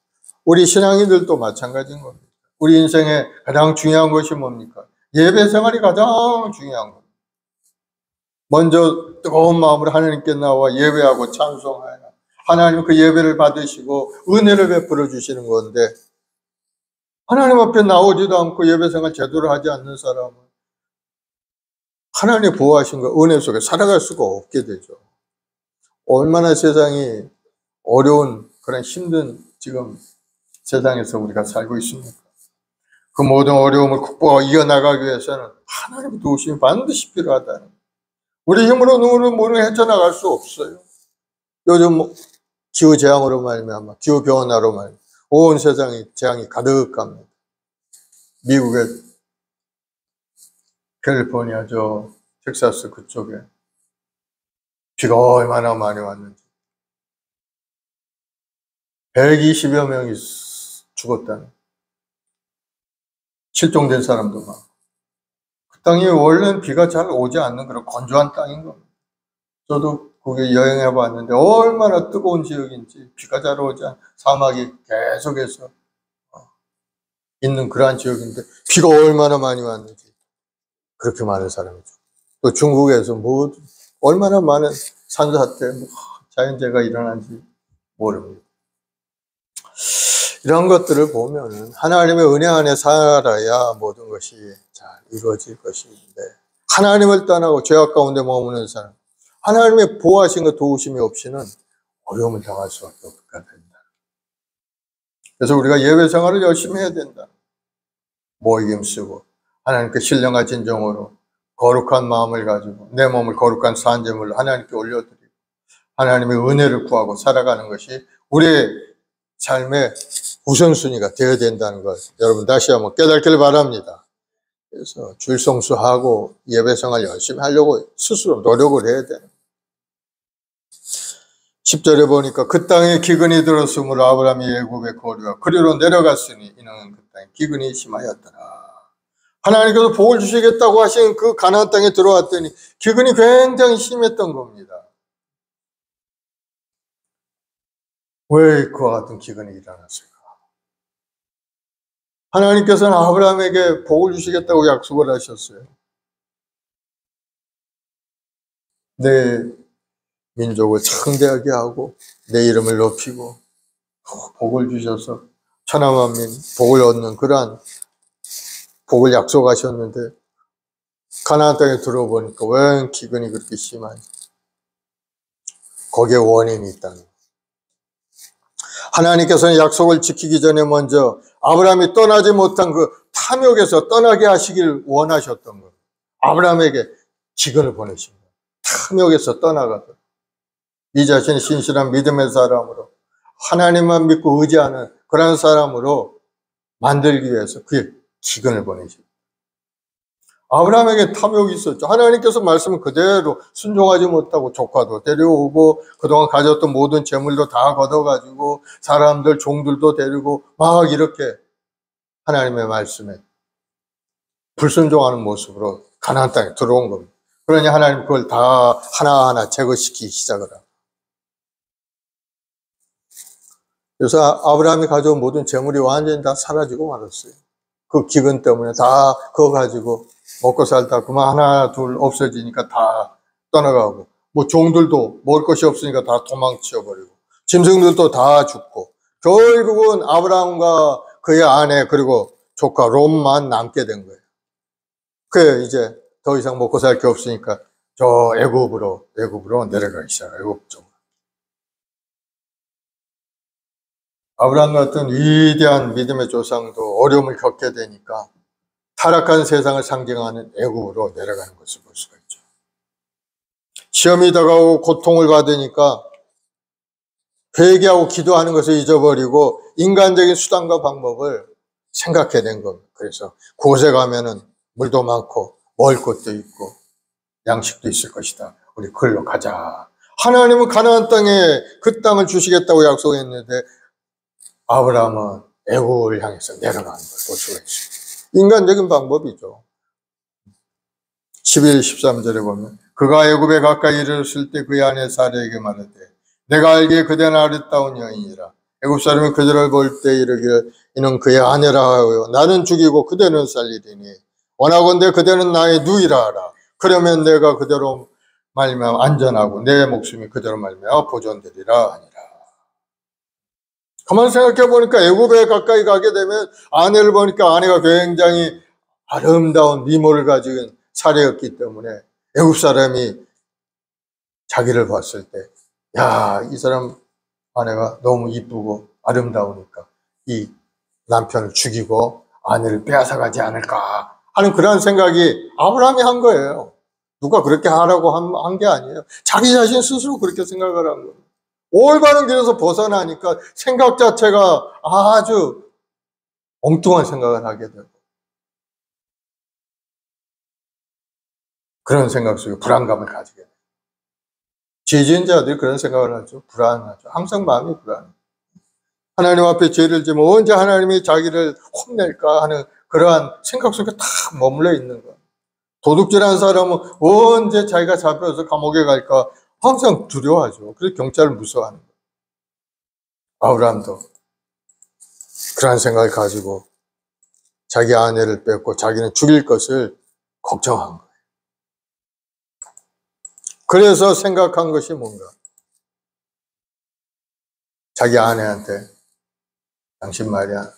우리 신앙인들도 마찬가지인 겁니다. 우리 인생에 가장 중요한 것이 뭡니까? 예배 생활이 가장 중요한 겁니다. 먼저 뜨거운 마음으로 하나님께 나와 예배하고 찬송하여 하나님 그 예배를 받으시고 은혜를 베풀어 주시는 건데 하나님 앞에 나오지도 않고 예배생활 제대로 하지 않는 사람은 하나님의 보호하신 거 은혜 속에 살아갈 수가 없게 되죠. 얼마나 세상이 어려운 그런 힘든 지금 세상에서 우리가 살고 있습니까? 그 모든 어려움을 극복하고 이겨나가기 위해서는 하나님의 도우심이 반드시 필요하다는, 우리 힘으로 눈으로 모르게 헤쳐나갈 수 없어요. 요즘 기후재앙으로 말미암아, 기후변화로 말미암아 온 세상이 재앙이 가득합니다. 미국의 캘리포니아 텍사스 그쪽에 비가 얼마나 많이 왔는지 120여 명이 죽었다는, 실종된 사람도 많고. 그 땅이 원래는 비가 잘 오지 않는 그런 건조한 땅인 겁니다. 저도 거기 여행해 봤는데 얼마나 뜨거운 지역인지, 비가 잘 오지 않은 사막이 계속해서 있는 그러한 지역인데 비가 얼마나 많이 왔는지 그렇게 많은 사람이죠. 또 중국에서 얼마나 많은 산사태, 자연재해가 일어난지 모릅니다. 이런 것들을 보면은 하나님의 은혜 안에 살아야 모든 것이 잘 이루어질 것인데, 하나님을 떠나고 죄악 가운데 머무는 사람, 하나님의 보호하신 것 도우심이 없이는 어려움을 당할 수밖에 없게 된다. 그래서 우리가 예배 생활을 열심히 해야 된다. 모이김 쓰고 하나님께 신령과 진정으로 거룩한 마음을 가지고 내 몸을 거룩한 산제물로 하나님께 올려드리고 하나님의 은혜를 구하고 살아가는 것이 우리의 삶의 우선순위가 되어야 된다는 것, 여러분 다시 한번 깨닫기를 바랍니다. 그래서 주일 성수하고 예배생활 열심히 하려고 스스로 노력을 해야 돼요. 10절에 보니까 그 땅에 기근이 들었으므로 아브라함이 애굽의 거류와 그리로 내려갔으니 이는 그 땅에 기근이 심하였더라. 하나님께서 복을 주시겠다고 하신 그 가나안 땅에 들어왔더니 기근이 굉장히 심했던 겁니다. 왜 그와 같은 기근이 일어났을까? 하나님께서는 아브라함에게 복을 주시겠다고 약속을 하셨어요. 내 민족을 창대하게 하고 내 이름을 높이고 복을 주셔서 천하만민 복을 얻는 그러한 복을 약속하셨는데 가나안 땅에 들어보니까 왜 기근이 그렇게 심한지, 거기에 원인이 있다는 거예요. 하나님께서는 약속을 지키기 전에 먼저 아브라함이 떠나지 못한 그 탐욕에서 떠나게 하시길 원하셨던 거예요. 아브라함에게 기근을 보내신 거예요. 탐욕에서 떠나가도록 이 자신이 신실한 믿음의 사람으로 하나님만 믿고 의지하는 그런 사람으로 만들기 위해서 그의 기근을 보내신 거예요. 아브라함에게 탐욕이 있었죠. 하나님께서 말씀을 그대로 순종하지 못하고 조카도 데려오고 그동안 가졌던 모든 재물도 다 걷어가지고 사람들 종들도 데리고 막 이렇게 하나님의 말씀에 불순종하는 모습으로 가나안 땅에 들어온 겁니다. 그러니 하나님 그걸 다 하나하나 제거시키기 시작을 하고, 그래서 아브라함이 가져온 모든 재물이 완전히 다 사라지고 말았어요. 그 기근 때문에 다 그거 가지고 먹고 살다 그만 하나 둘 없어지니까 다 떠나가고, 뭐 종들도 먹을 것이 없으니까 다 도망치어버리고 짐승들도 다 죽고 결국은 아브라함과 그의 아내 그리고 조카 롯만 남게 된 거예요. 그래 이제 더 이상 먹고 살 게 없으니까 저 애굽으로 내려가기 시작해요. 애굽 쪽으로. 아브라함 같은 위대한 믿음의 조상도 어려움을 겪게 되니까 타락한 세상을 상징하는 애굽으로 내려가는 것을 볼 수가 있죠. 시험이 다가오고 고통을 받으니까 회개하고 기도하는 것을 잊어버리고 인간적인 수단과 방법을 생각해야 된 겁니다. 그래서 그곳에 가면은 물도 많고 먹을 것도 있고 양식도 있을 것이다. 우리 그걸로 가자. 하나님은 가나안 땅에 그 땅을 주시겠다고 약속했는데 아브라함은 애굽을 향해서 내려가는 걸 볼 수가 있습니다. 인간적인 방법이죠. 11, 13절에 보면 그가 애굽에 가까이 이르렀을 때 그의 아내 사라에게 말하되 내가 알기에 그대는 아름다운 여인이라. 애굽 사람이 그들을 볼 때 이르기를 이는 그의 아내라 하여 나는 죽이고 그대는 살리리니 원하건대 그대는 나의 누이라 하라. 그러면 내가 그대로 말미암아 안전하고 내 목숨이 그대로 말미암아 보존되리라 하니라. 가만 생각해 보니까 애굽에 가까이 가게 되면 아내를 보니까 아내가 굉장히 아름다운 미모를 가진 사례였기 때문에 애굽 사람이 자기를 봤을 때, 야, 이 사람 아내가 너무 이쁘고 아름다우니까 이 남편을 죽이고 아내를 빼앗아가지 않을까 하는 그런 생각이 아브라함이 한 거예요. 누가 그렇게 하라고 한 게 아니에요. 자기 자신 스스로 그렇게 생각을 한 거예요. 올바른 길에서 벗어나니까 생각 자체가 아주 엉뚱한 생각을 하게 되고, 그런 생각 속에 불안감을 가지게 돼요. 죄지은 자들이 그런 생각을 하죠. 불안하죠. 항상 마음이 불안해요. 하나님 앞에 죄를 지면 언제 하나님이 자기를 혼낼까 하는 그러한 생각 속에 탁 머물러 있는 거예요. 도둑질한 사람은 언제 자기가 잡혀서 감옥에 갈까 항상 두려워하죠. 그래서 경찰을 무서워하는 거예요. 아브라함도 그러한 생각을 가지고 자기 아내를 뺏고 자기는 죽일 것을 걱정한 거예요. 그래서 생각한 것이 뭔가? 자기 아내한테, 당신 말이야,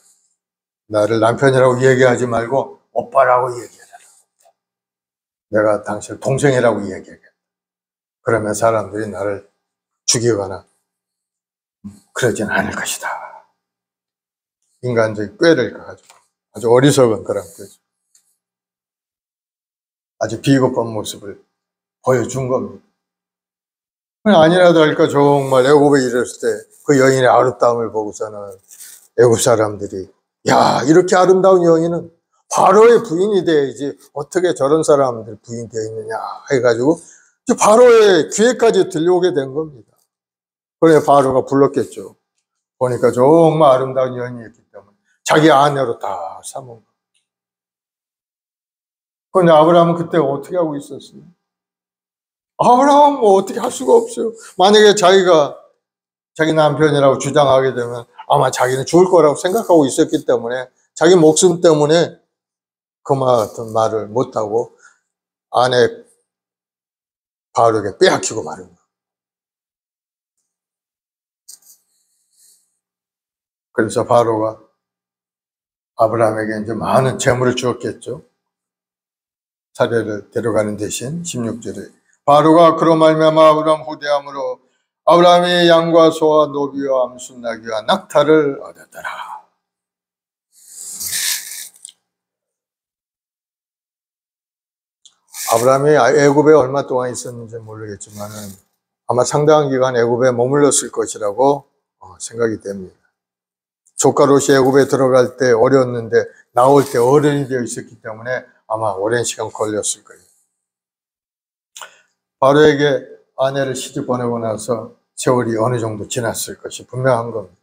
나를 남편이라고 얘기하지 말고 오빠라고 얘기해라. 내가 당신을 동생이라고 얘기하겠다. 그러면 사람들이 나를 죽이거나 그러진 않을 것이다. 인간적인 꾀를 가지고 아주 어리석은 그런 꾀죠. 아주 비겁한 모습을 보여준 겁니다. 아니라도 할까 정말 애굽에 이랬을 때 그 여인의 아름다움을 보고서는 애굽 사람들이, 야, 이렇게 아름다운 여인은 바로의 부인이 돼야지 어떻게 저런 사람들 부인이 되어 있느냐 해가지고 바로의 귀에까지 들려오게 된 겁니다. 그래 바로가 불렀겠죠. 보니까 정말 아름다운 여인이었기 때문에 자기 아내로 다 삼은 거예요. 그런데 아브라함은 그때 어떻게 하고 있었어요? 아브라함은 뭐 어떻게 할 수가 없어요. 만약에 자기가 자기 남편이라고 주장하게 되면 아마 자기는 죽을 거라고 생각하고 있었기 때문에 자기 목숨 때문에 그 같은 말을 못하고 아내 바로에게 빼앗기고 마는 거예요. 그래서 바로가 아브라함에게 이제 많은 재물을 주었겠죠. 사례를 데려가는 대신 16절에 바로가 그로 말미암아 아브라함 후대함으로 아브라함이 양과 소와 노비와 암순나귀와 낙타를 얻었더라. 아브라함이 애굽에 얼마 동안 있었는지 모르겠지만 아마 상당한 기간 애굽에 머물렀을 것이라고 생각이 됩니다. 조카 롯이 애굽에 들어갈 때 어렸는데 나올 때 어른이 되어 있었기 때문에 아마 오랜 시간 걸렸을 거예요. 바로에게 아내를 시집 보내고 나서 세월이 어느 정도 지났을 것이 분명한 겁니다.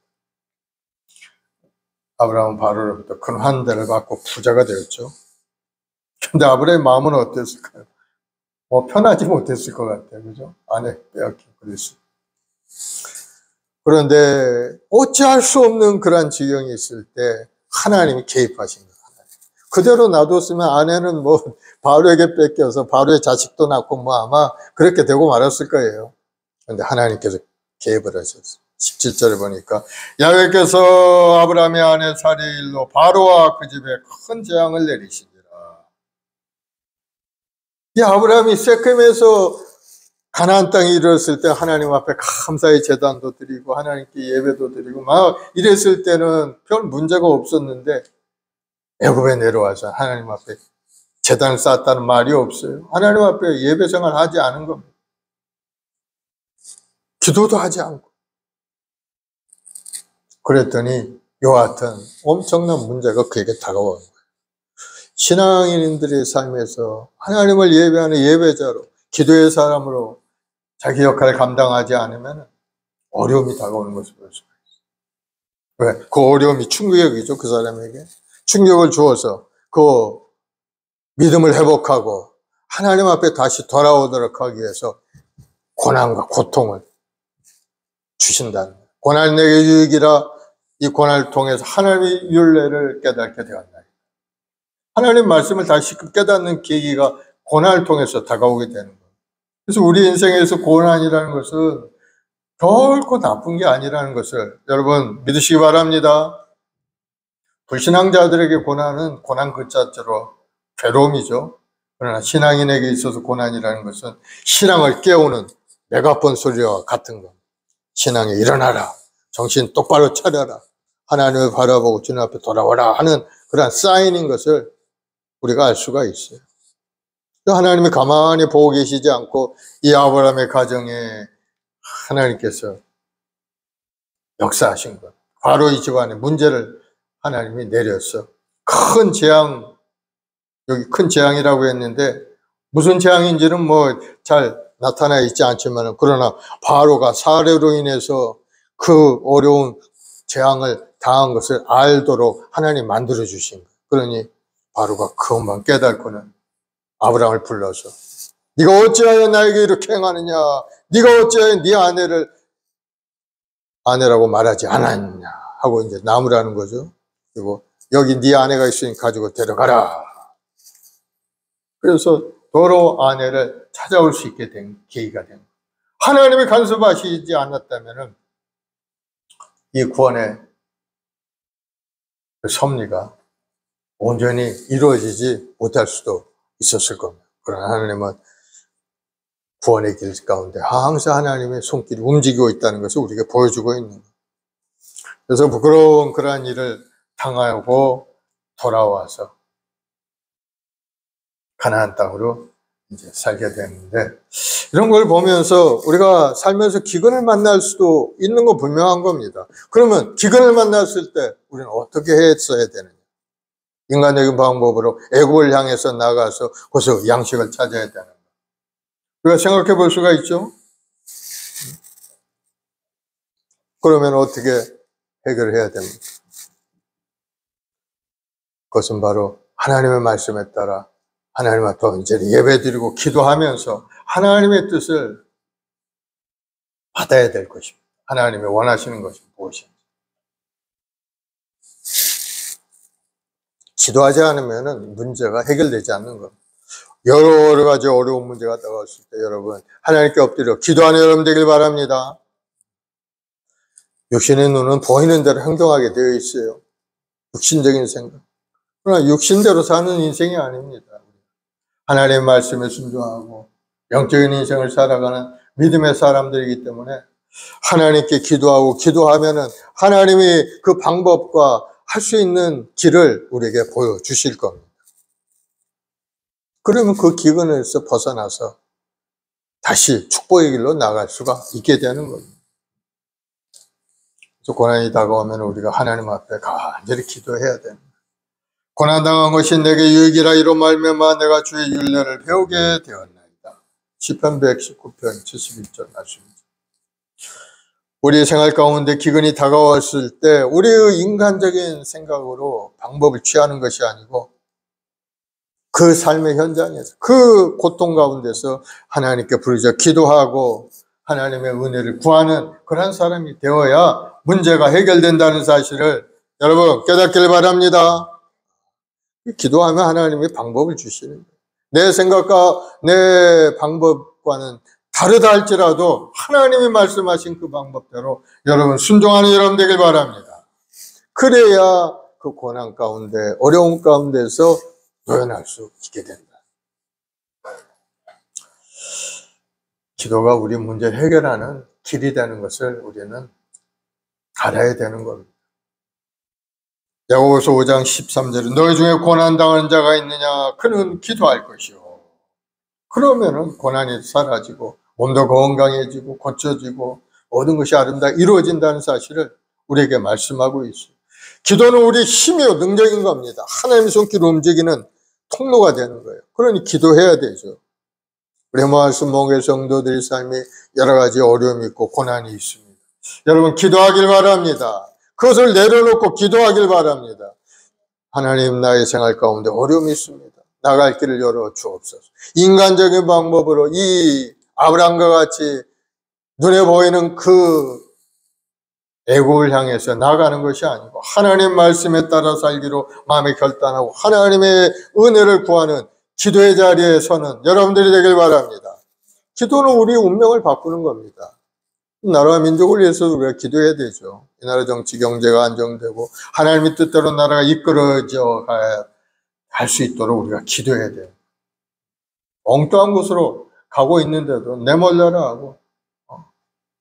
아브라함은 바로로부터 큰 환대를 받고 부자가 되었죠. 근데 아브라함의 마음은 어땠을까요? 뭐 편하지 못했을 것 같아요. 그죠? 아내 빼앗기고 그랬어요. 그런데 어찌할 수 없는 그런 지경이 있을 때 하나님이 개입하신 거예요. 그대로 놔뒀으면 아내는 뭐 바로에게 뺏겨서 바로의 자식도 낳고 뭐 아마 그렇게 되고 말았을 거예요. 그런데 하나님께서 개입을 하셨어요. 17절에 보니까 야훼께서 아브라함의 아내 사레의 일로 바로와 그 집에 큰 재앙을 내리시니라. 이 아브라함이 세겜에서 가나안 땅에 이르렀을 때 하나님 앞에 감사의 제단도 드리고 하나님께 예배도 드리고 막 이랬을 때는 별 문제가 없었는데 애굽에 내려와서 하나님 앞에 제단을 쌓았다는 말이 없어요. 하나님 앞에 예배 생활 하지 않은 겁니다. 기도도 하지 않고. 그랬더니 여하튼 엄청난 문제가 그에게 다가온 거예요. 신앙인들의 삶에서 하나님을 예배하는 예배자로 기도의 사람으로 자기 역할을 감당하지 않으면 어려움이 다가오는 것을 볼 수가 있어요. 왜? 그 어려움이 충격이죠. 그 사람에게. 충격을 주어서 그 믿음을 회복하고 하나님 앞에 다시 돌아오도록 하기 위해서 고난과 고통을 주신다는 거예요. 고난 내게 유익이라 이 고난을 통해서 하나님의 윤례를 깨닫게 되었나요? 하나님 말씀을 다시 깨닫는 계기가 고난을 통해서 다가오게 되는 거예요. 그래서 우리 인생에서 고난이라는 것은 결코 나쁜 게 아니라는 것을 여러분 믿으시기 바랍니다. 불신앙자들에게 고난은 고난 그 자체로 괴로움이죠. 그러나 신앙인에게 있어서 고난이라는 것은 신앙을 깨우는 메가폰 소리와 같은 겁니다. 신앙에 일어나라. 정신 똑바로 차려라. 하나님을 바라보고 주님 앞에 돌아와라 하는 그런 사인인 것을 우리가 알 수가 있어요. 하나님이 가만히 보고 계시지 않고 이 아브라함의 가정에 하나님께서 역사하신 것. 바로 이 집안의 문제를 하나님이 내렸어. 큰 재앙, 여기 큰 재앙이라고 했는데 무슨 재앙인지는 뭐 잘 나타나 있지 않지만 그러나 바로가 사례로 인해서 그 어려운 재앙을 당한 것을 알도록 하나님 만들어 주신 거예요. 그러니 바로가 그것만 깨닫고는 아브라함을 불러서 네가 어찌하여 나에게 이렇게 행하느냐, 네가 어찌하여 네 아내를 아내라고 말하지 않았냐 하고 이제 나무라는 거죠. 그리고 여기 네 아내가 있으니 가지고 데려가라. 그래서 도로 아내를 찾아올 수 있게 된 계기가 된 거예요. 하나님이 간섭하시지 않았다면 이 구원의 그 섭리가 온전히 이루어지지 못할 수도 있었을 겁니다. 그러나 하나님은 구원의 길 가운데 항상 하나님의 손길이 움직이고 있다는 것을 우리에게 보여주고 있는 거예요. 그래서 부끄러운 그러한 일을 당하고 돌아와서 가나안 땅으로 이제 살게 되는데, 이런 걸 보면서 우리가 살면서 기근을 만날 수도 있는 거 분명한 겁니다. 그러면 기근을 만났을 때 우리는 어떻게 했어야 되느냐? 인간적인 방법으로 애국을 향해서 나가서 거기서 양식을 찾아야 되는 거. 우리가 생각해 볼 수가 있죠? 그러면 어떻게 해결을 해야 됩니까? 그것은 바로 하나님의 말씀에 따라 하나님 앞에 언제나 예배드리고 기도하면서 하나님의 뜻을 받아야 될 것입니다. 하나님이 원하시는 것이 무엇인지. 기도하지 않으면 문제가 해결되지 않는 겁니다. 여러 가지 어려운 문제가 다가왔을 때 여러분 하나님께 엎드려 기도하는 여러분 되길 바랍니다. 육신의 눈은 보이는 대로 행동하게 되어 있어요. 육신적인 생각. 그러나 육신대로 사는 인생이 아닙니다. 하나님의 말씀에 순종하고 영적인 인생을 살아가는 믿음의 사람들이기 때문에 하나님께 기도하고 기도하면은 하나님이 그 방법과 할 수 있는 길을 우리에게 보여주실 겁니다. 그러면 그 기근에서 벗어나서 다시 축복의 길로 나갈 수가 있게 되는 겁니다. 그래서 고난이 다가오면 우리가 하나님 앞에 간절히 기도해야 됩니다. 고난당한 것이 내게 유익이라 이로 말미암아 내가 주의 율례를 배우게 되었나이다. 시편 119편 71절 말씀입니다. 우리의 생활 가운데 기근이 다가왔을 때 우리의 인간적인 생각으로 방법을 취하는 것이 아니고 그 삶의 현장에서 그 고통 가운데서 하나님께 부르짖어 기도하고 하나님의 은혜를 구하는 그런 사람이 되어야 문제가 해결된다는 사실을 여러분 깨닫길 바랍니다. 기도하면 하나님이 방법을 주시는 거예요. 내 생각과 내 방법과는 다르다 할지라도 하나님이 말씀하신 그 방법대로 여러분 순종하는 여러분 되길 바랍니다. 그래야 그 고난 가운데 어려움 가운데서 노연할 수 있게 된다. 기도가 우리 문제를 해결하는 길이 되는 것을 우리는 알아야 되는 겁니다. 야고보서 5장 13절에 너희 중에 고난당하는 자가 있느냐? 그는 기도할 것이요. 그러면은 고난이 사라지고 몸도 건강해지고 고쳐지고 모든 것이 아름답게 이루어진다는 사실을 우리에게 말씀하고 있어요. 기도는 우리 힘이요 능력인 겁니다. 하나님의 손길을 움직이는 통로가 되는 거예요. 그러니 기도해야 되죠. 우리 말씀 목의 성도들의 삶이 여러 가지 어려움이 있고 고난이 있습니다. 여러분 기도하길 바랍니다. 그것을 내려놓고 기도하길 바랍니다. 하나님 나의 생활 가운데 어려움이 있습니다. 나갈 길을 열어 주옵소서. 인간적인 방법으로 이 아브라함과 같이 눈에 보이는 그 애국을 향해서 나가는 것이 아니고 하나님 말씀에 따라 살기로 마음에 결단하고 하나님의 은혜를 구하는 기도의 자리에 서는 여러분들이 되길 바랍니다. 기도는 우리의 운명을 바꾸는 겁니다. 나라와 민족을 위해서도 우리가 기도해야 되죠. 이 나라 정치 경제가 안정되고 하나님의 뜻대로 나라가 이끌어져 갈 수 있도록 우리가 기도해야 돼요. 엉뚱한 곳으로 가고 있는데도 내몰라라 하고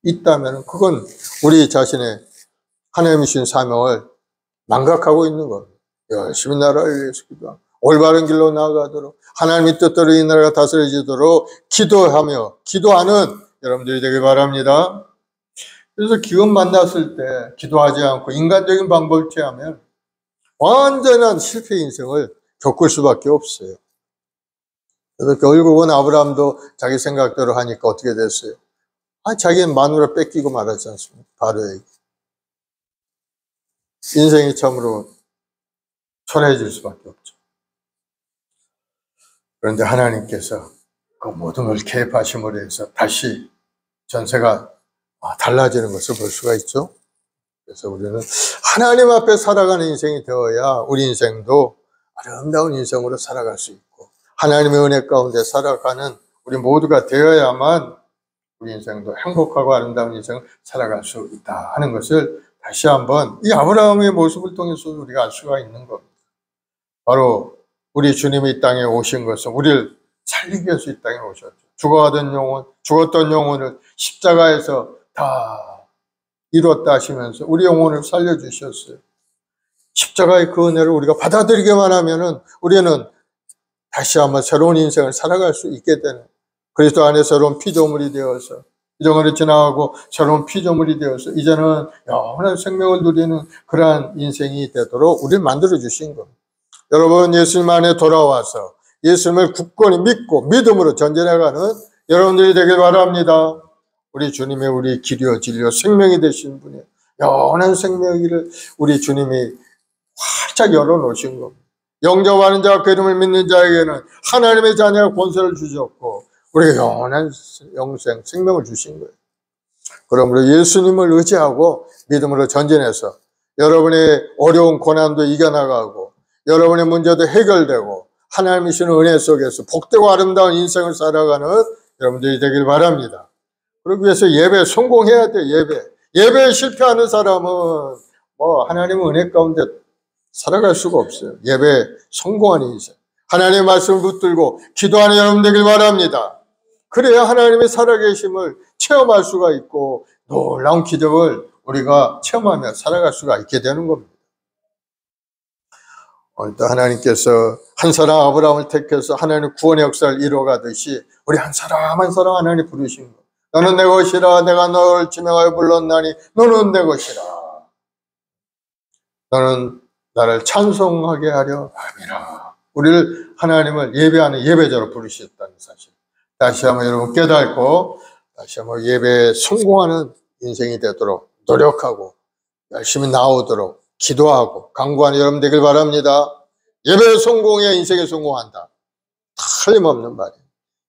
있다면 그건 우리 자신의 하나님이 주신 사명을 망각하고 있는 겁니다. 열심히 나라를 위해서 기도하고 올바른 길로 나아가도록 하나님의 뜻대로 이 나라가 다스려지도록 기도하며 기도하는 여러분들이 되길 바랍니다. 그래서 기금 만났을 때 기도하지 않고 인간적인 방법을 취하면 완전한 실패 인생을 겪을 수밖에 없어요. 그래서 결국은 아브라함도 자기 생각대로 하니까 어떻게 됐어요? 자기는 마누라 뺏기고 말았지 않습니까? 바로에게. 인생이 참으로 초라해질 수밖에 없죠. 그런데 하나님께서 그 모든 걸 개입하심으로 해서 다시 전세가 달라지는 것을 볼 수가 있죠. 그래서 우리는 하나님 앞에 살아가는 인생이 되어야 우리 인생도 아름다운 인생으로 살아갈 수 있고 하나님의 은혜 가운데 살아가는 우리 모두가 되어야만 우리 인생도 행복하고 아름다운 인생을 살아갈 수 있다 하는 것을 다시 한번 이 아브라함의 모습을 통해서 우리가 알 수가 있는 겁니다. 바로 우리 주님이 이 땅에 오신 것은 우리를 살리기 위해서 이 땅에 오셨죠. 죽었던 영혼을 십자가에서 다 이뤘다 하시면서 우리 영혼을 살려주셨어요. 십자가의 그 은혜를 우리가 받아들이기만 하면은 우리는 다시 한번 새로운 인생을 살아갈 수 있게 되는 그리스도 안에 새로운 피조물이 되어서 이전으로 지나가고 새로운 피조물이 되어서 이제는 영원한 생명을 누리는 그러한 인생이 되도록 우리를 만들어 주신 겁니다. 여러분 예수님 안에 돌아와서 예수님을 굳건히 믿고 믿음으로 전진해가는 여러분들이 되길 바랍니다. 우리 주님의 우리 길이요 진리요 생명이 되신 분이에요. 영원한 생명을 우리 주님이 활짝 열어놓으신 겁니다. 영접하는 자와 그 이름을 믿는 자에게는 하나님의 자녀가 권세를 주셨고 우리가 영원한 영생, 생명을 주신 거예요. 그러므로 예수님을 의지하고 믿음으로 전진해서 여러분의 어려운 고난도 이겨나가고 여러분의 문제도 해결되고 하나님이 주시는 은혜 속에서 복되고 아름다운 인생을 살아가는 여러분들이 되길 바랍니다. 그러기 위해서 예배에 성공해야 돼요. 예배에 실패하는 사람은 하나님의 은혜 가운데 살아갈 수가 없어요. 예배에 성공하는 인생. 하나님의 말씀을 붙들고 기도하는 여러분 되길 바랍니다. 그래야 하나님의 살아계심을 체험할 수가 있고 놀라운 기적을 우리가 체험하며 살아갈 수가 있게 되는 겁니다. 오늘도 하나님께서 한 사람 아브라함을 택해서 하나님의 구원의 역사를 이루어가듯이 우리 한 사람 한 사람 하나님 부르신 것. 너는 내 것이라 내가 너를 지명하여 불렀나니 너는 내 것이라. 너는 나를 찬송하게 하려 함이라. 우리를 하나님을 예배하는 예배자로 부르셨다는 사실. 다시 한번 여러분 깨닫고 다시 한번 예배에 성공하는 인생이 되도록 노력하고 열심히 나오도록 기도하고 강구하는 여러분 되길 바랍니다. 예배에 성공해야 인생에 성공한다. 틀림없는 말이에요.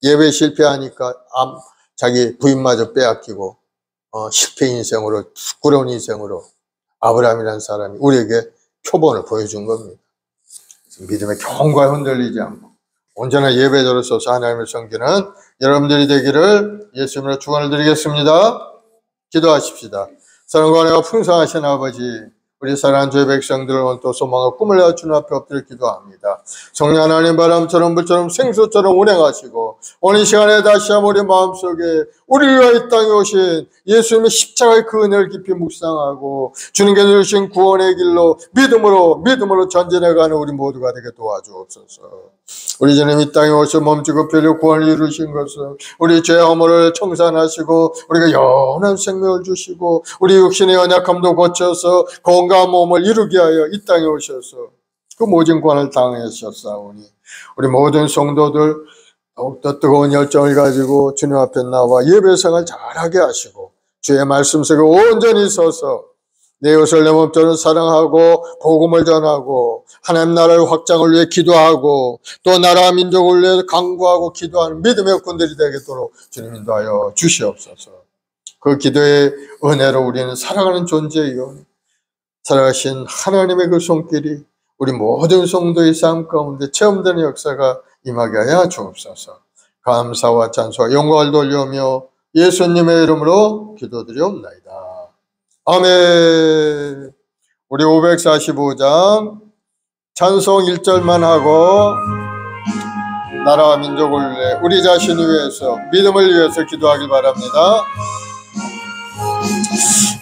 예배에 실패하니까 자기 부인마저 빼앗기고 실패 인생으로 부끄러운 인생으로 아브라함이라는 사람이 우리에게 표본을 보여준 겁니다. 믿음의 경과에 흔들리지 않고 언제나 예배자로 서서 하나님을 섬기는 여러분들이 되기를 예수님으로 축원을 드리겠습니다. 기도하십시다. 사랑과 은혜가 풍성하신 아버지, 우리 사랑하는 주의 백성들을 원토 소망과 꿈을 내어 주님 앞에 엎드려 기도합니다. 성령 하나님 바람처럼 불처럼 생수처럼 운행하시고 오늘 이 시간에 다시 한번 우리 마음속에 우리를 위하여 이 땅에 오신 예수님의 십자가의 그 은혜를 깊이 묵상하고 주님께서 주신 구원의 길로 믿음으로 전진해가는 우리 모두가 되게 도와주옵소서. 우리 주님 이 땅에 오셔 몸지고 피로 구원을 이루신 것은 우리 죄 허물을 청산하시고 우리가 영원한 생명을 주시고 우리 육신의 연약함도 고쳐서 건강한 몸을 이루게 하여 이 땅에 오셔서 그 모진 구원을 당하셨사오니 우리 모든 성도들 더욱더 뜨거운 열정을 가지고 주님 앞에 나와 예배생활 잘하게 하시고 주의 말씀 속에 온전히 서서 내 이웃을 내 몸처럼 사랑하고 복음을 전하고 하나님 나라의 확장을 위해 기도하고 또 나라와 민족을 위해 강구하고 기도하는 믿음의 군들이 되겠도록 주님 인도하여 주시옵소서. 그 기도의 은혜로 우리는 살아가는 존재이요 살아가신 하나님의 그 손길이 우리 모든 성도의 삶 가운데 체험되는 역사가 임하게 하여 주옵소서. 감사와 찬송과 영광을 돌리며 예수님의 이름으로 기도드리옵나이다. 아멘. 우리 545장 찬송 1절만 하고 나라와 민족을 위해 우리 자신을 위해서 믿음을 위해서 기도하길 바랍니다.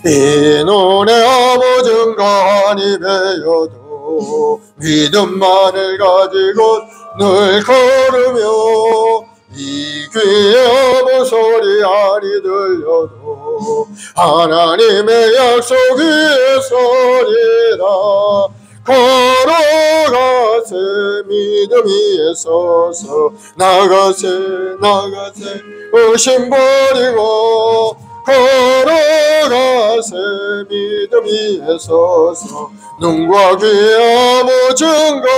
이 눈에 모든 간이 베어도 믿음만을 가지고 늘 걸으며 이 귀에 아무 소리 아니 들려도 하나님의 약속 위에 서리라. 걸어가세 믿음 위에 서서 나가세 의심 버리고 걸어가세 믿음 위에 서서 눈과 귀에 아무 증거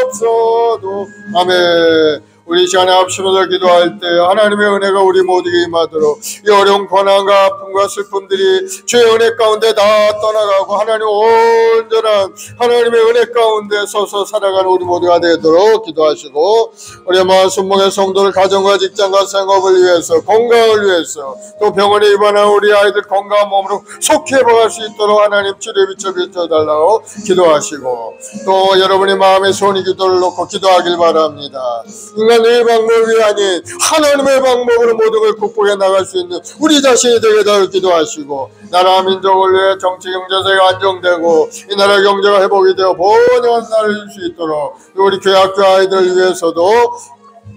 없어도. 아멘. 우리 시간에 합심해서 기도할 때 하나님의 은혜가 우리 모두에게 임하도록 이 어려운 고난과 아픔과 슬픔들이 주의 은혜 가운데 다 떠나가고 하나님 온전한 하나님의 은혜 가운데 서서 살아가는 우리 모두가 되도록 기도하시고, 우리 마음 순목의 성도를 가정과 직장과 생업을 위해서 건강을 위해서 또 병원에 입원한 우리 아이들 건강한 몸으로 속히 회복할 수 있도록 하나님 치료에 비춰달라고 기도하시고, 또 여러분의 마음에 소원이 기도를 놓고 기도하길 바랍니다. 인간의 방법이 아닌 하나님의 방법으로 모든 걸 극복해 나갈 수 있는 우리 자신이 되게 달 기도하시고, 나라 민족을 위해 정치 경제세가 안정되고 이 나라 경제가 회복이 되어 번영한 나라를 줄 수 있도록 우리 교회 학교 아이들을 위해서도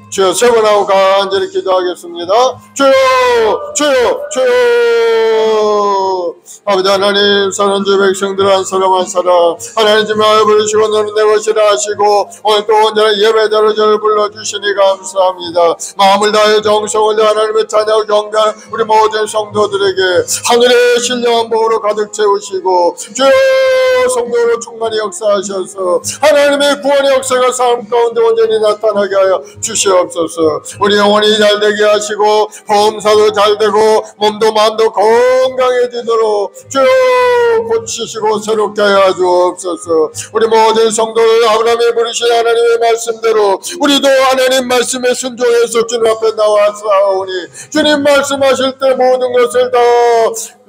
주여 세 번 하고 간절히 기도하겠습니다. 주여 주여 주여. 아버지 하나님, 사는 주 백성들 한 사람 한 사람 하나님 집 마을 부르시고 너는 내 것이라 하시고 오늘 또 온전한 예배자로 저를 불러주시니 감사합니다. 마음을 다해 정성을 다해 하나님의 찬양을 경배하는 우리 모든 성도들에게 하늘의 신령한 복으로 가득 채우시고 주여 성도로 충만히 역사하셔서 하나님의 구원의 역사가 삶 가운데 온전히 나타나게 하여 주시옵소서. 우리 영혼이 잘되게 하시고 보험사도 잘되고 몸도 마음도 건강해지도록 주여 고치시고 새롭게 하여 주옵소서. 우리 모든 성도를 아브라함이 부르신 하나님의 말씀대로 우리도 하나님 말씀에 순종해서 주님 앞에 나와싸우니 주님 말씀하실 때 모든 것을 다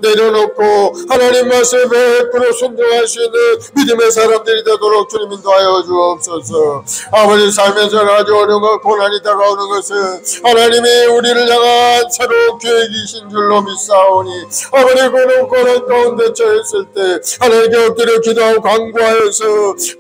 내려놓고 하나님 말씀에 100% 순종할 수 있는 믿음의 사람들이 되도록 주님 인도하여 주옵소서. 아버지 삶에서 아주 어려운 것, 고난이 다가오는 것은 하나님이 우리를 향한 새로운 계획이신 줄로 믿사오니 아버지 고난 가운데 처했을 때 하나님께 엎드려 기도하고 간구하여서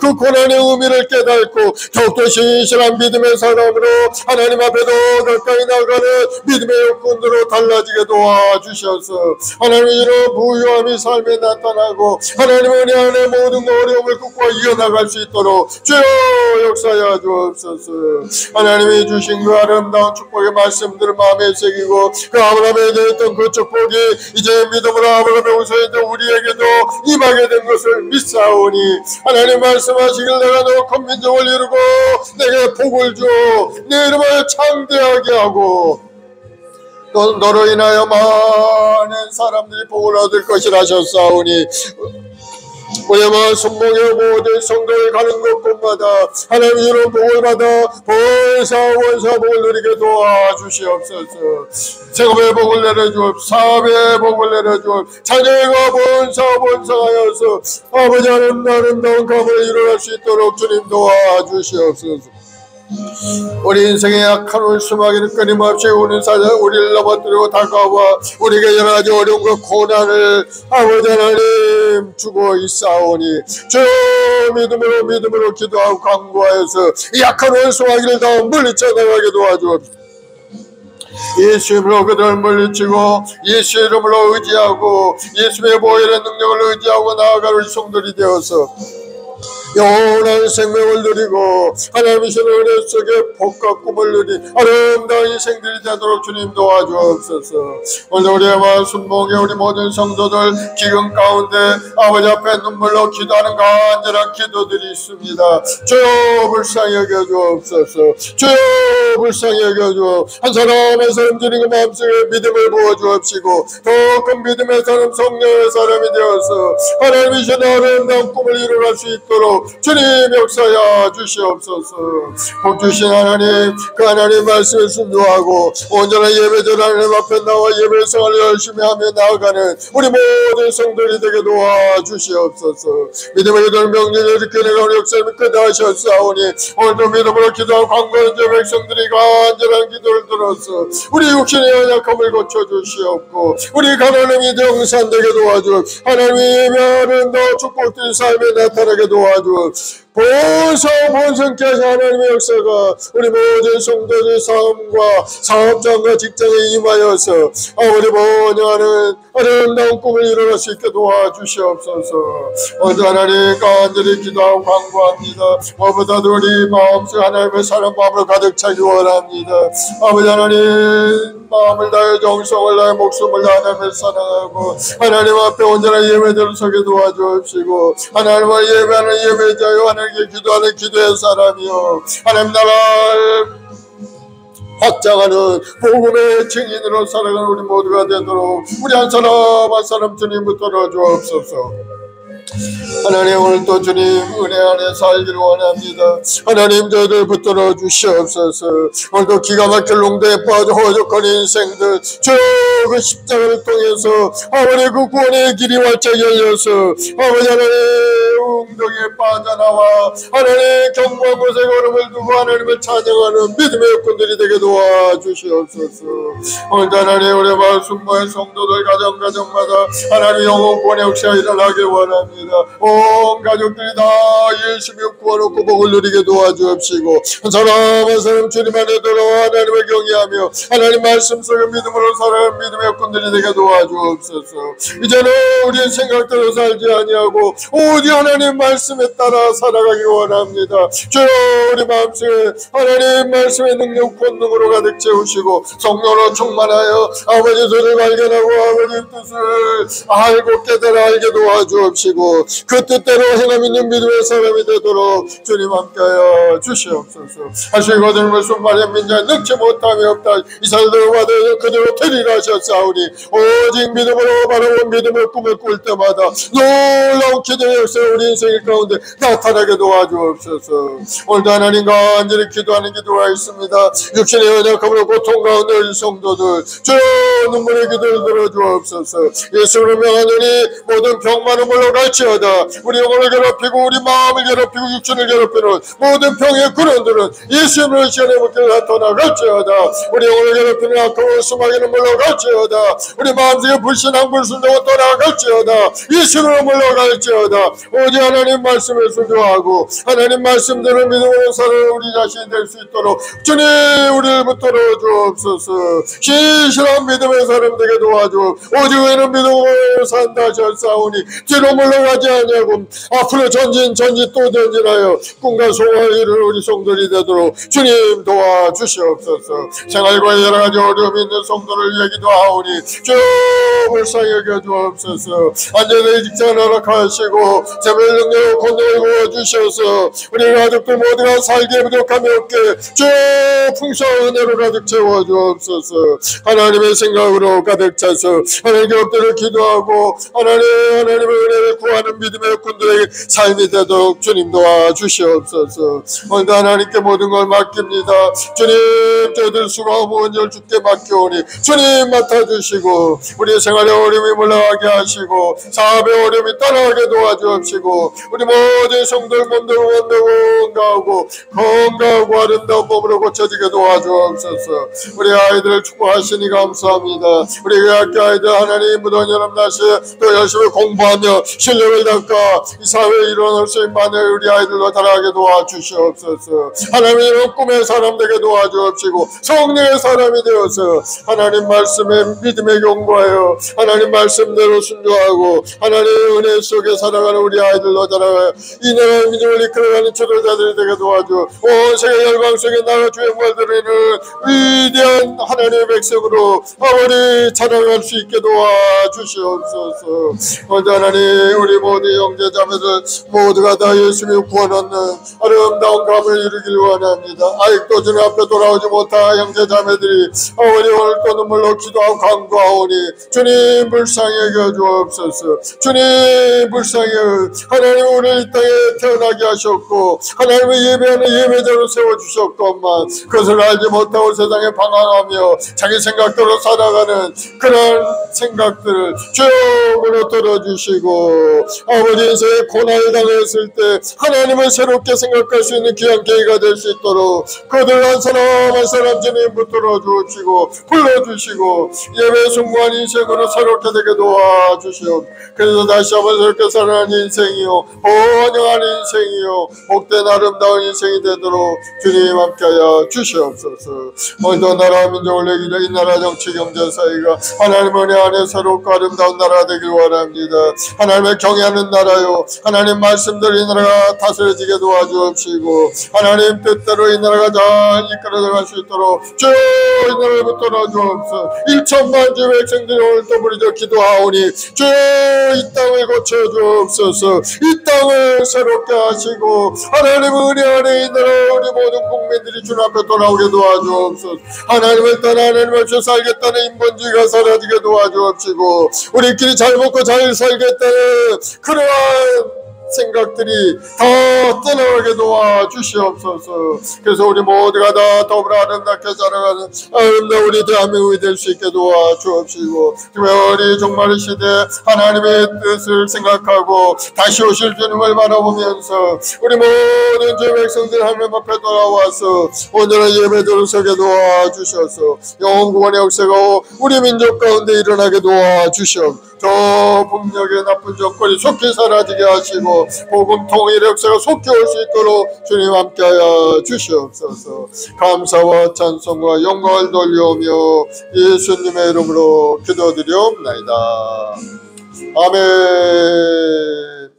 그 고난의 의미를 깨닫고 더욱더 신실한 믿음의 사람으로 하나님 앞에 더 가까이 나가는 믿음의 욕구로 달라지게 도와주셔서 하나님 이런 부유함이 삶에 나타나고 하나님의 은혜 안에 모든 어려움을 극복하여 이어나갈 수 있도록 주여 역사하여 주옵소서. 하나님이 주신 그 아름다운 축복의 말씀들을 마음에 새기고 그 아브라함에게 했던 그 축복이 이제 믿음으로 아브라함의 후손인 우리에게도 임하게 된 것을 믿사오니 하나님 말씀하시길 내가 너 큰 민족을 이루고 내게 복을 주어 내 이름을 창대하게 하고 또 너로 인하여 많은 사람들이 복을 얻을 것이라 하셨사오니 우리의 마음 손목에 모든 성도를 가는 곳곳마다 하나님 이런 복을 받아 원사 복을 누리게 도와주시옵소서. 생업의 복을 내려주옵소서. 사업의 복을 내려주옵소서. 자녀가 번성하여서 아버지 아름다운 감을 이루어갈 수 있도록 주님 도와주시옵소서. 우리 인생의 약한 수마기는 끊임없이 우는 사자 우리를 넘어뜨리고 다가와 우리에게 여러 가지 어려움과 고난을 아버지 하나님 주고 있사오니 주여 믿음으로 기도하고 간구하여서 약한 원수마귀를 다 물리쳐 나가게 도와주옵소서. 예수 이름으로 그들을 물리치고 예수 이름으로 의지하고 예수의 보혈의 능력을 의지하고 나아갈 우리 성도들이 되어서 영원한 생명을 누리고 하나님이신 은혜 속에 복과 꿈을 누린 아름다운 인생들이 되도록 주님 도와주옵소서. 오늘 우리의 마음 순봉에 우리 모든 성도들 기근 가운데 아버지 앞에 눈물로 기도하는 간절한 기도들이 있습니다. 주여 불쌍히 여겨주옵소서. 주여 불쌍히 여겨주어 한 사람 한 사람 주님 그 마음속에 믿음을 부어주옵시고 더 큰 믿음의 사람 성령의 사람이 되어서 하나님이신 아름다운 꿈을 이루어갈 수 있도록 주님 역사하여 주시옵소서. 복 주신 하나님, 그 하나님 말씀에 순종하고 온전한 예배전 하나님 앞에 나와 예배 생활을 열심히 하며 나아가는 우리 모든 성도들이 되게 도와주시옵소서. 믿음의 기도를 명령을 지키는 우리 역사님이 끝하셨사오니 오늘도 믿음으로 기도하고 간구하는 저 백성들이 간절한 기도를 들어서 우리 육신의 연약함을 고쳐주시옵고 우리 가난함이 정산되게 도와주 하나님의 예배하는 더 축복된 삶에 나타나게 도와주 본성케 하신 하나님의 역사가 우리 모든 성도의 삶과 사업장과 직장에 임하여서 우리 번영하는 아름다운 꿈을 이뤄낼 수 있게 도와주시옵소서. 먼저 하나님 간절히 기도하고 간구합니다. 무엇보다도 우리 마음속 하나님의 사랑 마음을 가득 차기 원합니다. 아버지 하나님 마음을 다해 정성을 다해 목숨을 다해 하나님을 사랑하고 하나님 앞에 온전한 예배대로 서게 도와주옵시고 하나님을 예배하는 예배자요 하나님께 기도하는 기도의 사람이요 하나님 나라를 확장하는 복음의 증인으로 살아가는 우리 모두가 되도록 우리 한 사람 한 사람 주님 붙들어 주옵소서. 하나님 오늘도 주님 은혜 안에 살기를 원합니다. 하나님 저희들 붙들어 주시옵소서. 오늘도 기가 막힐 농대에 빠져 허적한 인생들 그 십자가를 통해서 아버지 그 구원의 길이 활짝 열려서 아버지 하나님 웅덩이에 빠져나와 하나님 경고한 곳에 걸음을 두고 하나님을 찬양하는 믿음의 여건들이 되게 도와주시옵소서. 오늘도 하나님 우리 마을 순모의 성도들 가정마다 하나님 영혼 구원의 역사가 일어나길 원합니다. 온 가족들이 다 예수의 구원받고 복을 누리게 도와주옵시고 한 사람 한 사람 주님 안에 돌아와 하나님을 경외하며 하나님 말씀 속에 믿음으로 살아가는 믿음의 여건들이 되게 도와주옵소서. 이제는 우리의 생각대로 살지 아니하고 오직 하나님 말씀에 따라 살아가기 원합니다. 주여 우리 마음속에 하나님 말씀의 능력 권능으로 가득 채우시고 성령으로 충만하여 아버지 뜻을 발견하고 아버지 뜻을 알고 깨달아 알게 도와주옵시고 그 뜻대로 행함 있는 믿음의 사람이 되도록 주님 함께하여 주시옵소서. 하시고 들으면 손발의 민자에 능치 못함이 없다. 이스라엘을 받아 그대로 되리라 하셨사오니 오직 믿음으로 바라본 믿음을 꿈을 꿀 때마다 놀라운 기도의 역사가 우리 인생 가운데 나타나게 도와주옵소서. 오늘도 하나님 간절히 기도하는 기도가 있습니다. 육신의 연약함으로 고통 가운데 우리 성도들 주여 눈물의 기도를 들어주옵소서. 예수를 명하노니 모든 병만은 물러갈지어다. 우리 영혼을 괴롭히고 우리 마음을 괴롭히고 육신을 괴롭히는 모든 병의 근원들은 예수님을 시간에 묻게 나타나갈지어다. 우리 영혼을 괴롭히는 악한 수마귀는 물러갈지어다. 우리 마음속에 불신앙 불순종은 떠나갈지어다. 예수님으로 물러갈지어다. 오직 하나님 말씀에 순종하고 하나님 말씀대로 믿음으로 사는 우리 자신이 될 수 있도록 주님 우리를 붙들어 주옵소서. 신실한 믿음의 사람 되게 도와주옵. 오직 의는 믿음으로 산다 하셨사오니 뒤로 물러가지 아니하고 앞으로 전진 또 전진하여 꿈과 소원을 이루는 우리 성도들이 되도록 주님 도와주시옵소서. 생활과 여러 가지 어려움이 있는 성도를 얘기도 하오니 주 불쌍히 여겨주옵소서. 안전의 직장을 허락하시고 재물 능력 권능을 부어주셔서 우리 가족들 모두가 살기에 부족함이 없게 주 풍성한 은혜로 가득 채워주옵소서. 하나님의 생각으로 가득 차서 하나님께 엎드려 기도하고 하나님의 은혜를 구하는 믿음의 군들에게 삶이 되도록 주님 도와주시옵소서. 오늘도 하나님께 모든 걸 맡깁니다. 주님 저희들 수고하고 온전을 주께 맡겨오니 주님 맡아주시고 우리 생활에 어려움이 물러가게 하시고 사업의 어려움이 떠나게 도와주옵시고 우리 모든 성도들 몸도 건강하고 아름다운 몸으로 고쳐지게 도와주옵소서. 우리 아이들을 축복하시니 감사합니다. 우리 학교 아이들 하나님 무더운 여름 날씨에 또 열심히 공부하며 실력을 닦아 이 사회에 일어날 수 있는 많은 우리 아이들도 자라게 도와주시옵소서. 하나님의 이런 꿈의 사람 되게 도와주옵시고 성령의 사람이 되어서 하나님 말씀에 믿음에 경고하여 하나님 말씀대로 순종하고 하나님의 은혜 속에 살아가는 우리 아이들도 자라가 이 나라의 민족을 이끌어가는 주도자들이 되게 도와주 온 세계 열방 속에 나라 주의 말들을 위대한 하나님의 백성으로 아버지 자라갈 수 있게 도와주시옵소서. 먼저 하나님 우리 모두 형제자매들 모두가 다 예수님의 구원 얻는 아름다운 감을 이루길 원합니다. 아직도 주님 앞에 돌아오지 못한 형제자매들이 아버지 오늘도 눈물로 기도하고 간구하오니 주님 불쌍히 여겨 주옵소서. 주님 불쌍히 하나님 하나님 우리를 이 땅에 태어나게 하셨고 하나님의 예배하는 예배자로 세워주셨건만 그것을 알지 못하고 세상에 방황하며 자기 생각대로 살아가는 그런 생각들을 주여 들어주시고 아버지 인생에 고난을 당했을 때 하나님을 새롭게 생각할 수 있는 귀한 계기가 될 수 있도록 그들 한 사람 한 사람 주님 붙들어 주시고 불러주시고 예배 순구한 인생으로 새롭게 되게 도와주시옵. 그래서 다시 한번 새롭게 살아가는 인생이요 번영한 인생이요 복된 아름다운 인생이 되도록 주님 함께하여 주시옵소서. 오늘도 나라 민족을 내기로 이 나라 정치 경제 사회가 하나님 은혜 안에 새롭고 아름다운 나라가 되길 원합니다. 하나님의 경외하는 나라요 하나님 말씀대로 이 나라가 다스려지게 도와주옵시고 하나님 뜻대로 이 나라가 잘 이끌어갈 수 있도록 주여 이 나라를 붙들어 주옵소서. 1천만 주 백성들이 오늘도 부르짖어 기도하오니 주여 이 땅을 고쳐 주옵소서. 이 땅을 새롭게 하시고 하나님 은혜 안에 이 나라 우리 모든 국민들이 주님 앞에 돌아오게 도와주옵소서. 하나님을 떠나 하나님 없이 살겠다는 인본주의가 사라지게 도와주옵시고 우리끼리 잘 먹고 잘 살겠다는 그러한 생각들이 다 떠나가게 도와주시옵소서. 그래서 우리 모두가 다 더불어 아름답게 살아가는 아름다운 우리 대한민국이 될 수 있게 도와주옵시고 우리 종말의 시대 하나님의 뜻을 생각하고 다시 오실 주님을 바라보면서 우리 모든 주 백성들 하나님 앞에 돌아와서 온전한 예배드를 서게 도와주셔서 영원구원의 역사가 우리 민족 가운데 일어나게 도와주시옵소서. 저 북녘의 나쁜 정권이 속히 사라지게 하시고 복음 통일의 역사가 속히 올 수 있도록 주님 함께하여 주시옵소서. 감사와 찬송과 영광을 돌려오며 예수님의 이름으로 기도드리옵나이다. 아멘.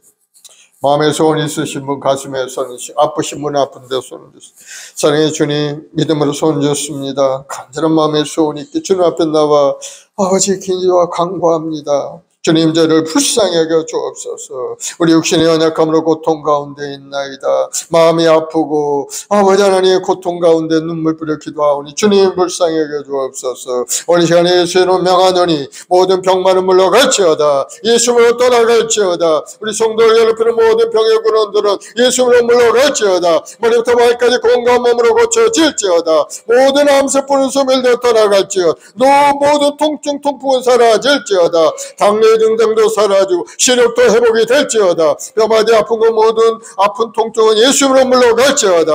마음에 소원 있으신 분 가슴에 손을 아프신 분 아픈데 손을 주세요. 사랑의 주님 믿음으로 손 줬습니다. 간절한 마음에 소원이 있게 주님 앞에 나와 아버지 기도와 간구합니다. 주님 저를 불쌍히 여겨 주옵소서. 우리 육신의 연약함으로 고통 가운데 있나이다. 마음이 아프고 아버지 하나님의 고통 가운데 눈물 뿌려 기도하오니 주님 불쌍히 여겨 주옵소서. 오늘 시간에 예수의 이름 명하노니 모든 병만은 물러갈지어다. 예수님으로 떠나갈지어다. 우리 성도를 괴롭히는 모든 병의 근원들은 예수님으로 물러갈지어다. 머리부터 발까지 건강한 몸으로 고쳐질지어다. 모든 암세 뿌는 소멸되어 떠나갈지어다. 모든 통증 통풍은 사라질지어다. 당뇨 증상도 사라지고 시력도 회복이 될지어다. 뼈마디 아픈 것 모든 아픈 통증은 예수님으로 물러갈지어다.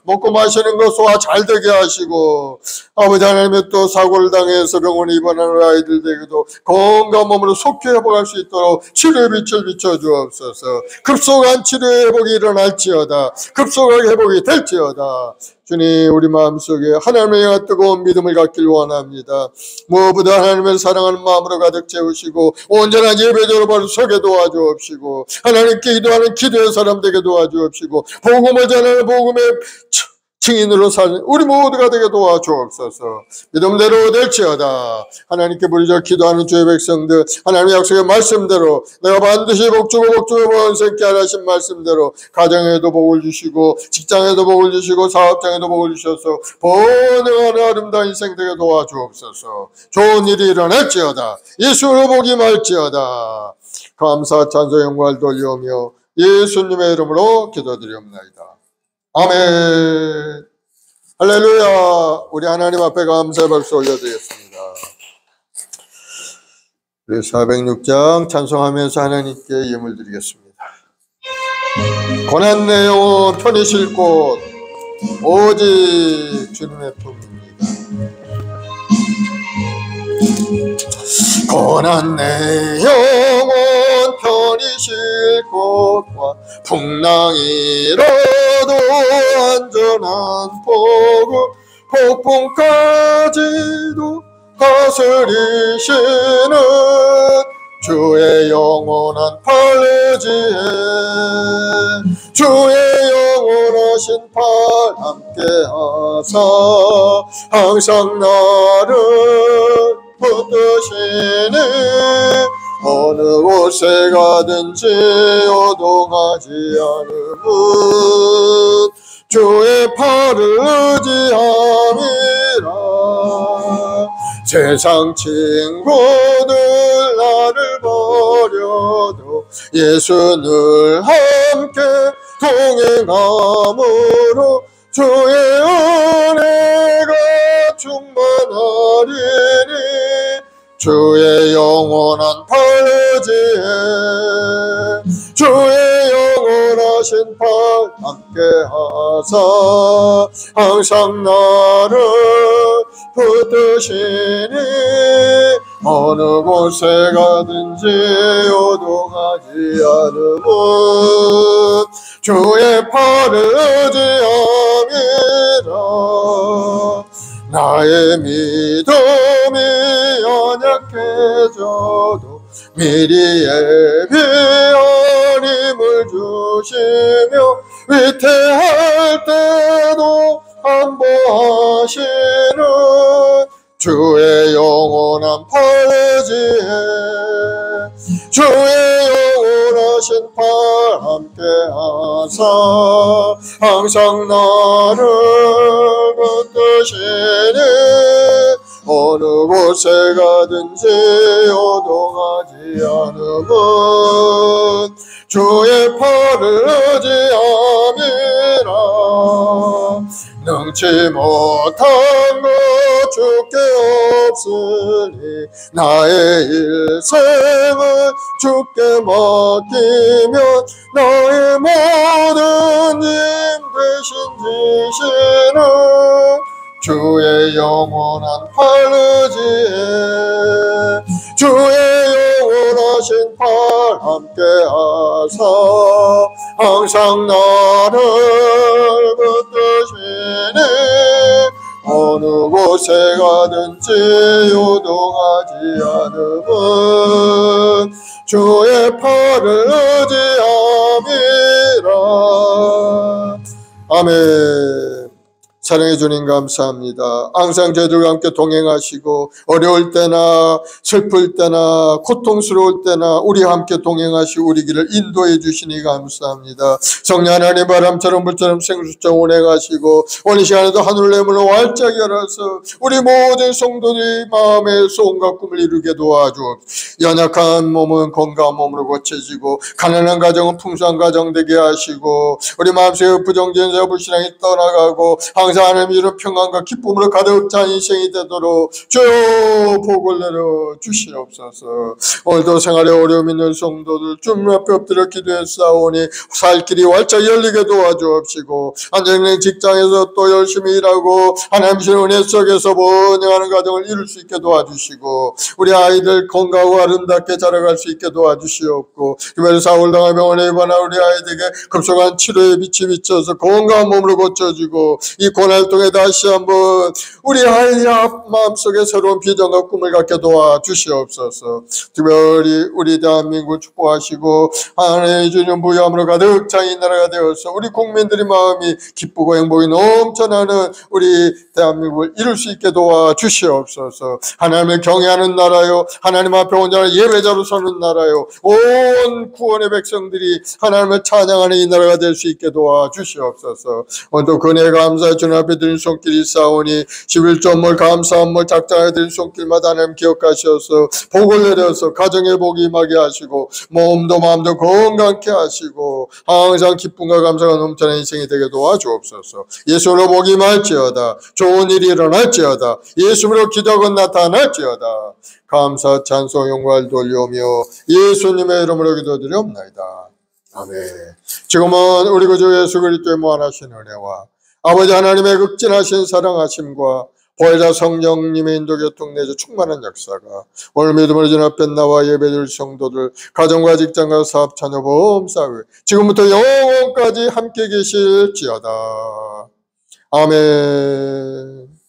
먹고 마시는 것 소화 잘 되게 하시고 아버지 하나님의 또 사고를 당해서 병원에 입원하는 아이들에게도 건강한 몸으로 속히 회복할 수 있도록 치료의 빛을 비춰주옵소서. 급속한 치료의 회복이 일어날지어다. 급속하게 회복이 될지어다. 주님 우리 마음속에 하나님의 뜨거운 믿음을 갖길 원합니다. 무엇보다 하나님을 사랑하는 마음으로 가득 채우시고 온전한 예배자로 바로 서게 도와주옵시고 하나님께 기도하는 기도의 사람 되게 도와주옵시고 복음을 전하는 복음의 증인으로 사는 우리 모두가 되게 도와주옵소서. 믿음대로 될지어다. 하나님께 부르짖어 기도하는 주의 백성들 하나님의 약속의 말씀대로 내가 반드시 복주고 번성케 하신 말씀대로 가정에도 복을 주시고 직장에도 복을 주시고 사업장에도 복을 주셔서 번영하는 아름다운 인생 되게 도와주옵소서. 좋은 일이 일어날지어다. 예수로 복이 말지어다. 감사 찬송 영광을 돌려오며 예수님의 이름으로 기도드리옵나이다. 아멘. 할렐루야. 우리 하나님 앞에 감사의 박수 올려드리겠습니다. 우리 406장 찬송하면서 하나님께 예물 드리겠습니다. 고난 내 영혼 편히 쉴 곳 오직 주님의 품입니다. 고난 내 영혼 편히 쉴 곳과 풍랑이라도 안전한 폭풍까지도 다스리시는 주의 영원한 팔레지에 주의 영원하신 팔 함께하사 항상 나를 붙드시니 어느 곳에 가든지 요동하지 않음은 주의 팔을 의지함이라. 세상 친구들 나를 버려도 예수 늘 함께 동행함으로 주의 은혜가 충만하리니 주의 영원한 팔지에 주의 영원하신 팔 함께하사 항상 나를 붙드시니 어느 곳에 가든지 요동하지 않음은 주의 팔을 의지함이라. 나의 믿음이 연약해져도 미리 예비한 힘을 주시며 위태할 때도 안보하시는 주의 영원한 팔지에 주의 영원하신 팔 함께하사 항상 나를 붙드시니 어느 곳에 가든지 요동하지 않음은 주의 팔을 의지함이라. 능치 못한 것 주께 없으니 나의 일생을 주께 맡기면 나의 모든 힘 대신 지시는 주의 영원한 팔 의지에 주의 영원하신 팔 함께하사 항상 나를 붙드시니 어느 곳에 가든지 요동하지 않음은 주의 팔을 의지함이라. 아멘. 사랑해 주님 감사합니다. 항상 저희들과 함께 동행하시고 어려울 때나 슬플 때나 고통스러울 때나 우리 함께 동행하시고 우리 길을 인도해 주시니 감사합니다. 성령 하나님 바람처럼 불처럼 생수처럼 운행하시고 오늘 시간에도 하늘 내 문을 활짝 열어서 우리 모든 성도들이 마음의 소원과 꿈을 이루게 도와주옵소서. 연약한 몸은 건강한 몸으로 고쳐지고 가난한 가정은 풍성한 가정 되게 하시고 우리 마음속에 부정전자 불신앙이 떠나가고 항상 하나님의 이런 평안과 기쁨으로 가득 찬 인생이 되도록 주여 복을 내려 주시옵소서. 오늘도 생활에 어려움 있는 성도들 주님 앞에 엎드려 기도했사오니 살 길이 활짝 열리게 도와주옵시고 안정된 직장에서 또 열심히 일하고 하나님의 은혜 속에서 번영하는 가정을 이룰 수 있게 도와주시고 우리 아이들 건강하고 아름답게 자라갈 수 있게 도와주시옵고 이번에 사울당한 병원에 입원한 우리 아이들에게 급속한 치료의 빛이 비쳐서 건강한 몸으로 고쳐주고 이 고난을 통해 다시 한번 우리 아이의 마음속에 새로운 비전과 꿈을 갖게 도와주시옵소서. 특별히 우리 대한민국을 축복하시고 하나님의 주님 부여함으로 가득 찬 이 나라가 되어서 우리 국민들의 마음이 기쁘고 행복이 넘쳐나는 우리 대한민국을 이룰 수 있게 도와주시옵소서. 하나님을 경외하는 나라요 하나님 앞에 온전한 예배자로 서는 나라요 온 구원의 백성들이 하나님을 찬양하는 이 나라가 될 수 있게 도와주시옵소서. 오늘도 그네 감사 주님 앞에 드린 손길이 싸우니 11조물 감사함을 작정하여 드린 손길마다 하나님 기억하셔서 복을 내려서 가정의 복이 임하게 하시고 몸도 마음도 건강케 하시고 항상 기쁨과 감사가 넘치는 인생이 되게 도와주옵소서. 예수로 복이 임할지어다. 좋은 일이 일어날지어다. 예수로 기적은 나타날지어다. 감사 찬송 영광을 돌려오며 예수님의 이름으로 기도드리옵나이다. 아멘. 지금은 우리 구주 예수 그리스도의 무한하신 은혜와 아버지 하나님의 극진하신 사랑하심과 보혜자 성령님의 인도 교통 내주 충만한 역사가 오늘 믿음으로 주 앞에 나와 예배드릴 성도들 가정과 직장과 사업 자녀 보험 사회 지금부터 영원까지 함께 계실지어다. 아멘.